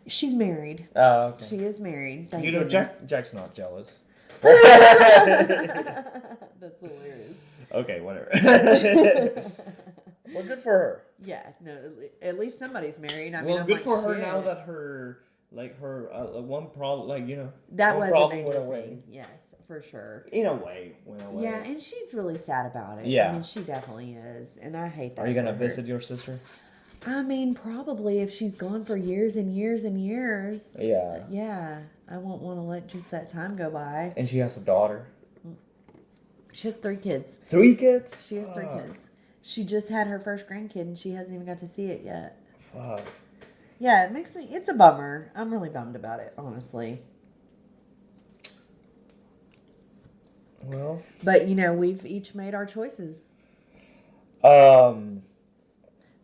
She's married. Oh, okay. She is married. Thank goodness. Jack's not jealous. That's hilarious. Okay, whatever. Well, good for her. Yeah, no, at least somebody's married. Well, good for her now that her one problem, that one was problem a major went away. Thing. Yes, for sure. In a way, went away. Yeah, and she's really sad about it. Yeah. I mean, she definitely is, and I hate that. Are you gonna visit your sister? I mean, probably if she's gone for years and years and years. Yeah. Yeah. I won't want to let just that time go by. And she has a daughter. She has 3 kids. 3 kids? She has 3 kids. She just had her first grandkid and she hasn't even got to see it yet. Fuck. Yeah, it's a bummer. I'm really bummed about it, honestly. Well. But, we've each made our choices.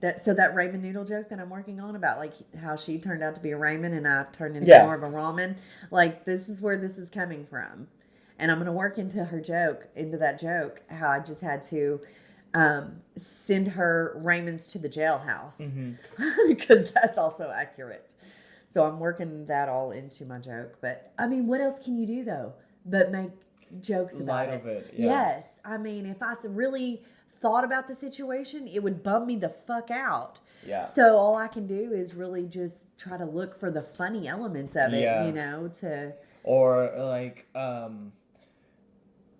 That ramen noodle joke that I'm working on about like how she turned out to be a ramen and I turned into more of a ramen. Like this is where this is coming from. And I'm going to work into that joke, how I just had to send her ramens to the jailhouse. Because that's also accurate. So I'm working that all into my joke. But I mean, what else can you do though? But make jokes about it. Of it. Yeah. Yes. I mean, if I really thought about the situation, it would bum me the fuck out. Yeah. So all I can do is really just try to look for the funny elements of it, to... Or like,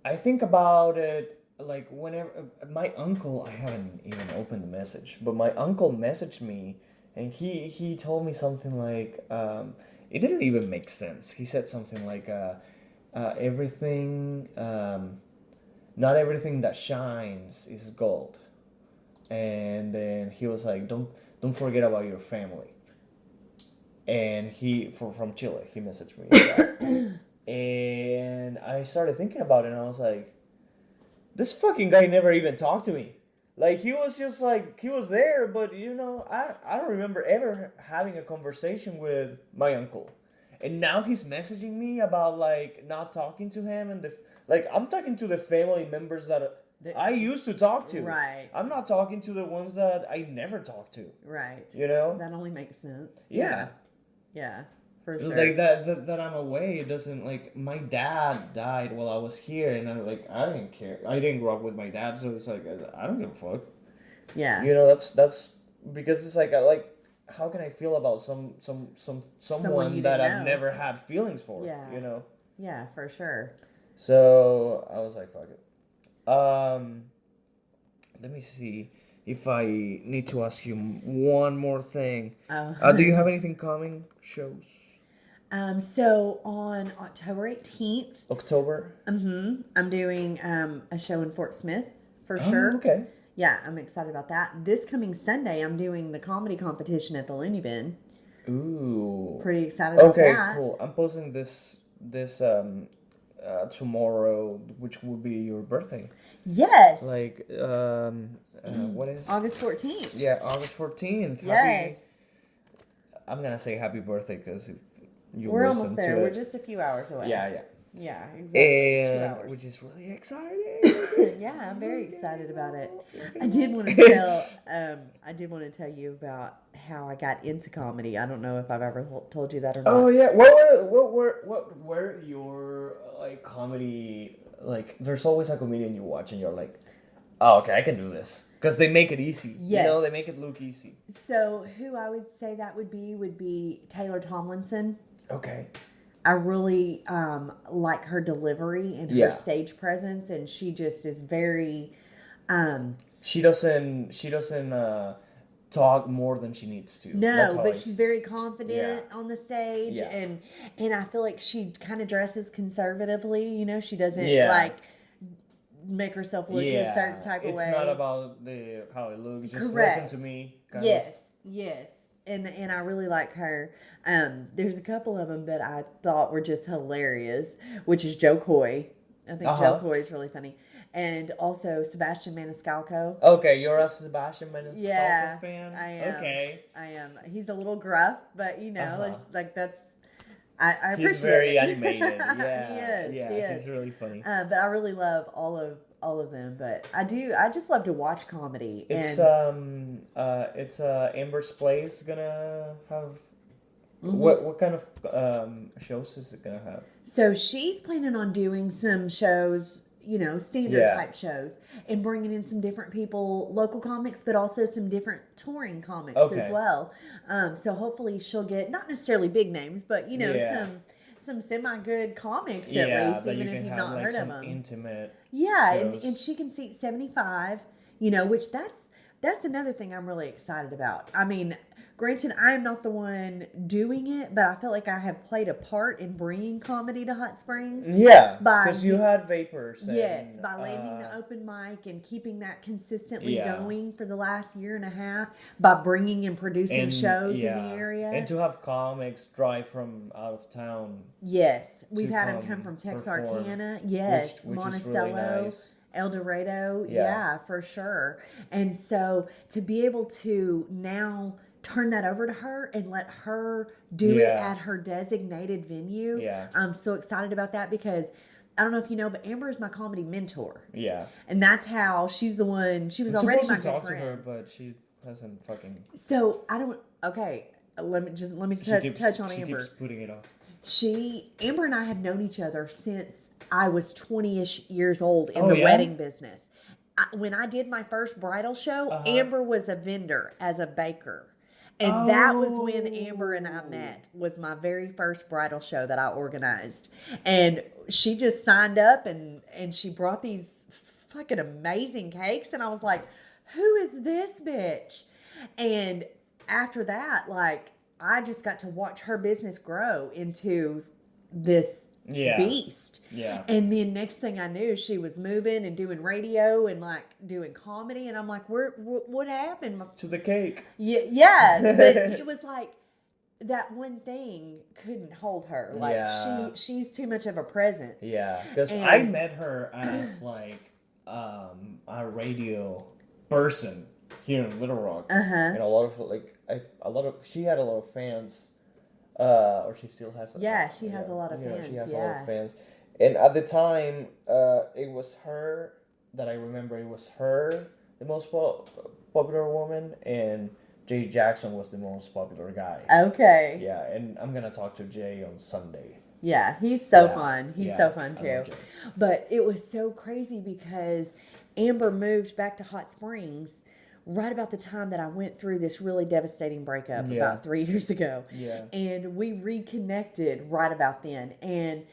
I think about it like whenever my uncle, I haven't even opened the message, but my uncle messaged me and he told me something like it didn't even make sense. He said something like everything not everything that shines is gold. And then he was like don't forget about your family. And from Chile, he messaged me like that. And I started thinking about it and I was like, this fucking guy never even talked to me. Like he was just like he was there, but I don't remember ever having a conversation with my uncle. And now he's messaging me about like not talking to him and like I'm talking to the family members that I used to talk to. Right. I'm not talking to the ones that I never talked to. Right. You know? That only makes sense. Yeah. Yeah, for sure. Like that I'm away, it doesn't like my dad died while I was here, and I didn't care. I didn't grow up with my dad, so it's like I don't give a fuck. Yeah. That's because it's like I like how can I feel about someone you that didn't I've know. never had feelings for? Yeah. Yeah, for sure. So I was like, fuck it. Let me see if I need to ask you one more thing. Oh. Do you have anything coming? Shows? So on October 18th, October? I'm doing a show in Fort Smith for Oh, sure. okay. Yeah, I'm excited about that. This coming Sunday, I'm doing the comedy competition at the Looney Bin. Ooh. Pretty excited about Okay, that. cool. I'm posting this tomorrow, which will be your birthday. Yes. Like what is? August 14th. Yeah, August 14th. Yes. I'm gonna say happy birthday because if you We're listen almost there. to We're it, just a few hours away. yeah. Yeah, exactly. 2 And hours. which is really exciting. Yeah, I'm very excited about it. I did want to tell you about how I got into comedy. I don't know if I've ever told you that or not. Oh yeah, what were your like comedy like? There's always a comedian you watch and you're like, oh okay, I can do this because they make it easy. Yes. They make it look easy. So who I would say that would be Taylor Tomlinson. Okay. I really like her delivery and her stage presence, and she just is very. She doesn't talk more than she needs to. No, but she's very confident Yeah. on the stage, Yeah. and I feel like she kind of dresses conservatively. She doesn't like make herself look a certain type of way. It's not about how it looks. Just Correct. listen to me. Yes. And I really like her. There's a couple of them that I thought were just hilarious, which is Joe Coy. I think Joe Coy is really funny. And also Sebastian Maniscalco. Okay, you're a Sebastian Maniscalco fan? I am. Okay. I am. He's a little gruff, but like that's I appreciate He's very it. animated. Yeah. He Yeah, is. he's really funny. But I really love all of them. But I just love to watch comedy. It's Amber's Place gonna have what kind of shows is it gonna have? So she's planning on doing some shows, standard type shows, and bringing in some different people, local comics, but also some different touring comics as well. So hopefully she'll get not necessarily big names, but some semi good comics at least, even if you've not heard of them. Intimate. Yeah, and she can seat 75. Which that's another thing I'm really excited about. I mean, granted, I am not the one doing it, but I feel like I have played a part in bringing comedy to Hot Springs. Yeah, because you had Vapors. Yes, by landing the open mic and keeping that consistently going for the last year and a half, by bringing and producing shows in the area. And to have comics drive from out of town. Yes, we've had them come from Texarkana. Yes, which Monticello. Is really nice. El Dorado, yeah, for sure. And so to be able to now turn that over to her and let her do it at her designated venue. Yeah. I'm so excited about that because I don't know if you know, but Amber is my comedy mentor. Yeah. And that's how she's the one. She was already my good friend. I'm supposed to talk to her, but she hasn't fucking. So I don't. Okay, let me touch on Amber. She keeps putting it off. Amber and I have known each other since I was 20-ish years old in the wedding business. When I did my first bridal show, Amber was a vendor as a baker. And that was when Amber and I Oh. met, was my very first bridal show that I organized. And she just signed up and she brought these fucking amazing cakes. And I was like, who is this bitch? And after that, like, I just got to watch her business grow into this Yeah. beast. Yeah. And then next thing I knew, she was moving and doing radio and like doing comedy. And I'm like, what happened? To the cake. Yeah, yeah. But it was like that one thing couldn't hold her. Like Yeah. she's too much of a presence. Yeah, because And- I met her as like a radio person here in Little Rock, and a lot of like she had a lot of fans, or she still has. Yeah, she has a lot of She fans, has a lot yeah. of fans, and at the time, it was her that I remember. It was her, the most popular woman, and Jay Jackson was the most popular guy. Okay. Yeah, and I'm gonna talk to Jay on Sunday. Yeah, he's so Yeah, fun. He's yeah, so fun I too. love Jay. But it was so crazy because Amber moved back to Hot Springs right about the time that I went through this really devastating breakup Yeah. about 3 years ago. Yeah. And we reconnected right about then. And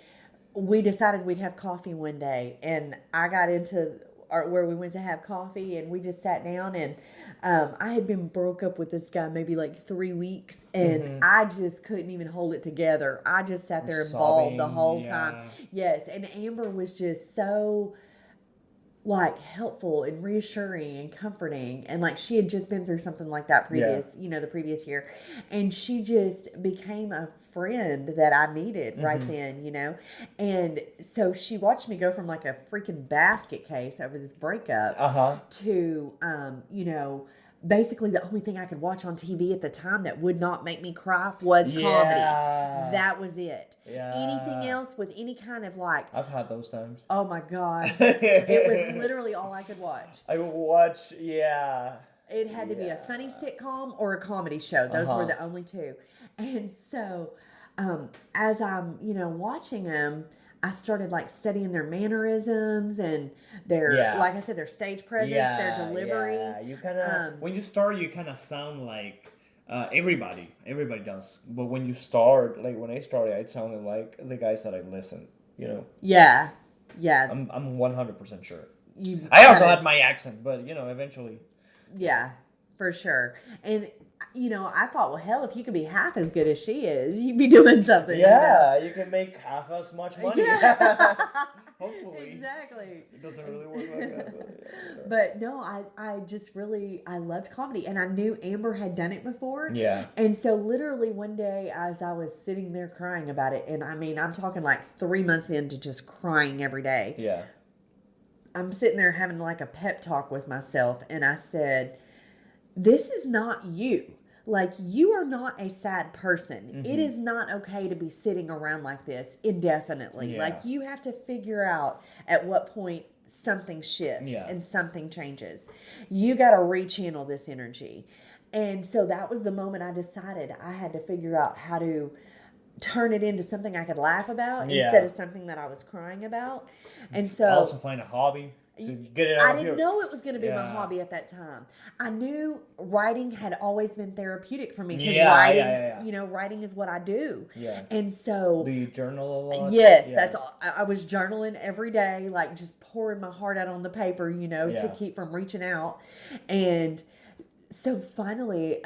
we decided we'd have coffee one day. And I got into where we went to have coffee and we just sat down and I had been broke up with this guy maybe like 3 weeks and I just couldn't even hold it together. I just sat there and bawled the Sobbing, whole yeah. time. Yes, and Amber was just so like helpful and reassuring and comforting, and like she had just been through something like that the previous year, and she just became a friend that I needed right then, and so she watched me go from like a freaking basket case over this breakup to basically the only thing I could watch on TV at the time that would not make me cry was comedy. That was it. Yeah. Anything else with any kind of like, I've had those times. oh my God. It was literally all I could watch. I would watch, yeah. It had to be a funny sitcom or a comedy show. Those were the only two. And so as I'm, watching them, I started like studying their mannerisms and their, like I said, their stage presence, their delivery. Yeah, you kind of, when you start, you kind of sound like everybody does. But when you start, like when I started, I sounded like the guys that I listened, Yeah. I'm 100% sure. I also had my accent, but, eventually. Yeah, for sure. And, I thought, well, hell, if you could be half as good as she is, you'd be doing something. Yeah, you can make half as much money. Yeah. Hopefully. Exactly. It doesn't really work like that. But no, I just really, I loved comedy. And I knew Amber had done it before. Yeah. And so literally one day as I was sitting there crying about it, and I mean, I'm talking like 3 months into just crying every day. Yeah. I'm sitting there having like a pep talk with myself. And I said, this is not you. Like, you are not a sad person. It is not okay to be sitting around like this indefinitely. Yeah. Like, you have to figure out at what point something shifts Yeah. and something changes. You got to rechannel this energy. And so that was the moment I decided I had to figure out how to turn it into something I could laugh about instead of something that I was crying about. And so Also find a hobby to get it out I of didn't here. know it was going to be my hobby at that time. I knew writing had always been therapeutic for me because writing is what I do. Yeah. And so Do you journal a lot? yes, that's all. I was journaling every day, like just pouring my heart out on the paper, to keep from reaching out. And so finally,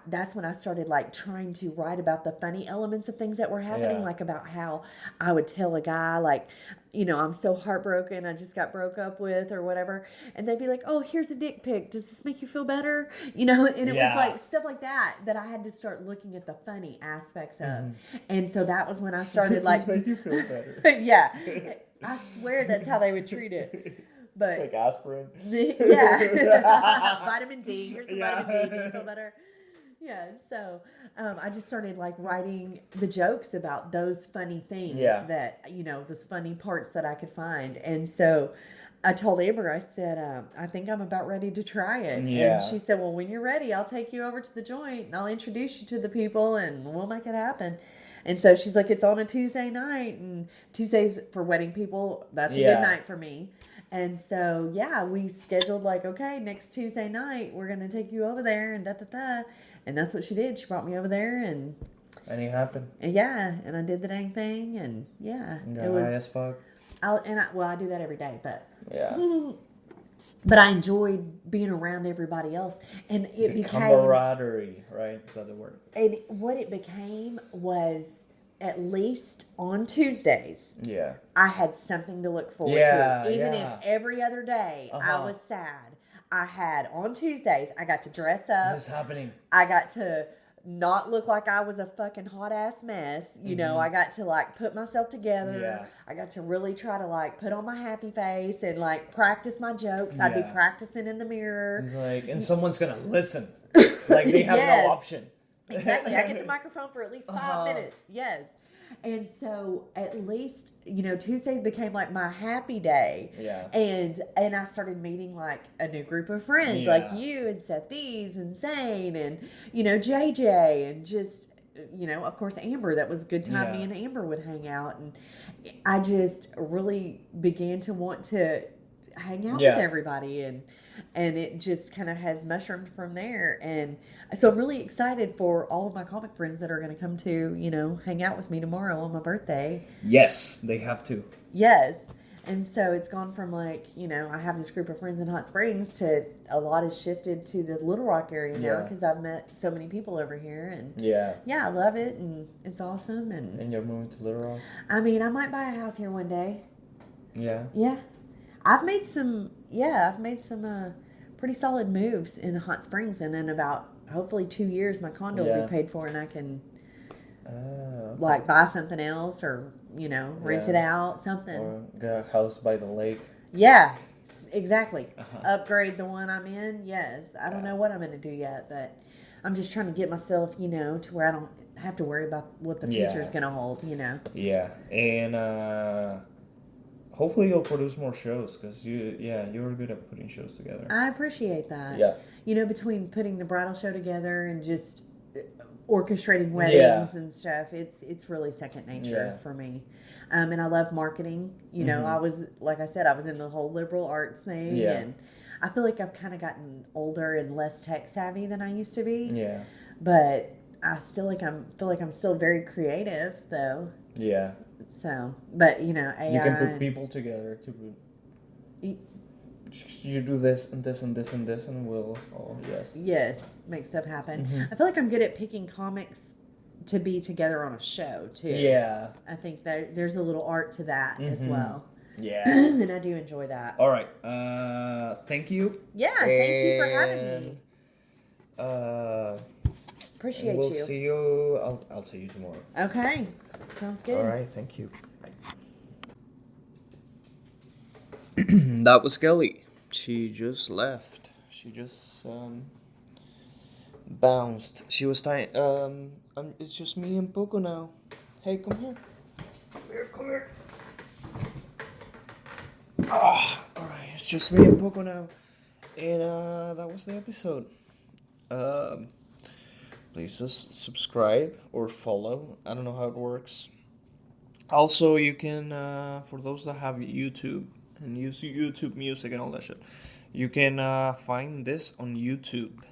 that's when I started like trying to write about the funny elements of things that were happening, like about how I would tell a guy like, I'm so heartbroken, I just got broke up with or whatever. And they'd be like, oh, here's a dick pic. Does this make you feel better? And it was like stuff like that I had to start looking at the funny aspects of. And so that was when I started like, make you feel better. yeah, I swear that's how they would treat it. But It's like aspirin. yeah, vitamin D. Here's some vitamin D. Can you feel better? Yeah. So I just started like writing the jokes about those funny things that those funny parts that I could find, and so I told Amber, I said, I think I'm about ready to try it. Yeah. And she said, well, when you're ready, I'll take you over to the joint and I'll introduce you to the people and we'll make it happen. And so she's like, it's on a Tuesday night, and Tuesdays for wedding people, that's a good night for me. And so, we scheduled like, okay, next Tuesday night, we're going to take you over there and da-da-da. And that's what she did. She brought me over there, and it happened. yeah, and I did the dang thing, and yeah, Got it was. high as fuck. I do that every day, but Yeah. but I enjoyed being around everybody else, and it The became camaraderie, right? Is that the word? and what it became was at least on Tuesdays. Yeah. I had something to look forward Yeah, to. Even yeah. if every other day I was sad, I had on Tuesdays, I got to dress up. This is happening. I got to not look like I was a fucking hot ass mess. You know, I got to like put myself together. Yeah. I got to really try to like put on my happy face and like practice my jokes. I'd be Yeah. practicing in the mirror. It's like, and someone's gonna listen. Like they have Yes. no option. Exactly. I get the microphone for at least 5 minutes. Yes. And so at least, you know, Tuesdays became like my happy day. Yeah. And I started meeting like a new group of friends like you and Seth Thieves and Zane and, you know, JJ and just, you know, of course, Amber. That was a good time. Me and Amber would hang out. And I just really began to want to hang out with everybody, and it just kind of has mushroomed from there. And so I'm really excited for all of my comic friends that are going to come to, you know, hang out with me tomorrow on my birthday. Yes, they have to. Yes. And so it's gone from like, you know, I have this group of friends in Hot Springs to a lot has shifted to the Little Rock area now because I've met so many people over here. And yeah, I love it, and it's awesome. And you're moving to Little Rock? I mean, I might buy a house here one day. Yeah. Yeah. I've made some pretty solid moves in Hot Springs, and in about hopefully 2 years my condo will be paid for, and I can like buy something else, or you know, rent it out, something, or get a house by the lake. Yeah, exactly. Upgrade the one I'm in. Yes, I don't know what I'm going to do yet, but I'm just trying to get myself, you know, to where I don't have to worry about what the future is going to hold, you know. Yeah, and hopefully you'll produce more shows, because you're good at putting shows together. I appreciate that. Yeah. You know, between putting the bridal show together and just orchestrating weddings and stuff, it's really second nature for me. And I love marketing. You know, I was, like I said, I was in the whole liberal arts thing. Yeah. And I feel like I've kind of gotten older and less tech savvy than I used to be. Yeah. But I still feel like I'm still very creative, though. Yeah. So, but you know, AI, you can put people together you do this and this and this and this, and we'll make stuff happen. I feel like I'm good at picking comics to be together on a show too. Yeah, I think that there's a little art to that as well. Yeah. And I do enjoy that. All right. Thank you. Yeah, thank you for having me. Appreciate you. We'll see you. I'll see you tomorrow. Okay. Sounds good. All right. Thank you. Bye. That was Kelly. She just left. She just bounced. She was tying. It's just me and Poco now. Hey, come here. Come here. Ah, all right. It's just me and Poco now, and that was the episode. Please just subscribe or follow. I don't know how it works. Also, you can, for those that have YouTube and use YouTube Music and all that shit, you can find this on YouTube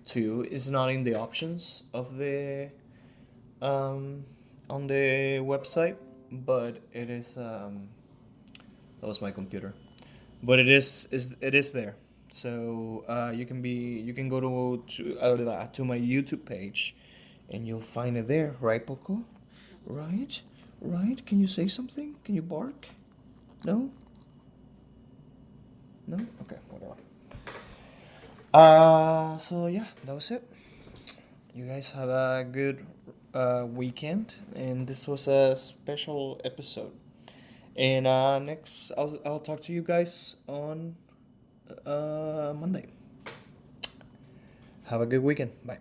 too. It's not in the options of the on the website, but it is. That was my computer, but it is there. So you can go to my YouTube page, and you'll find it there, right, Poco? Right? Can you say something? Can you bark? No. Okay, whatever. So yeah, that was it. You guys have a good weekend, and this was a special episode. And next, I'll talk to you guys on Monday. Have a good weekend. Bye.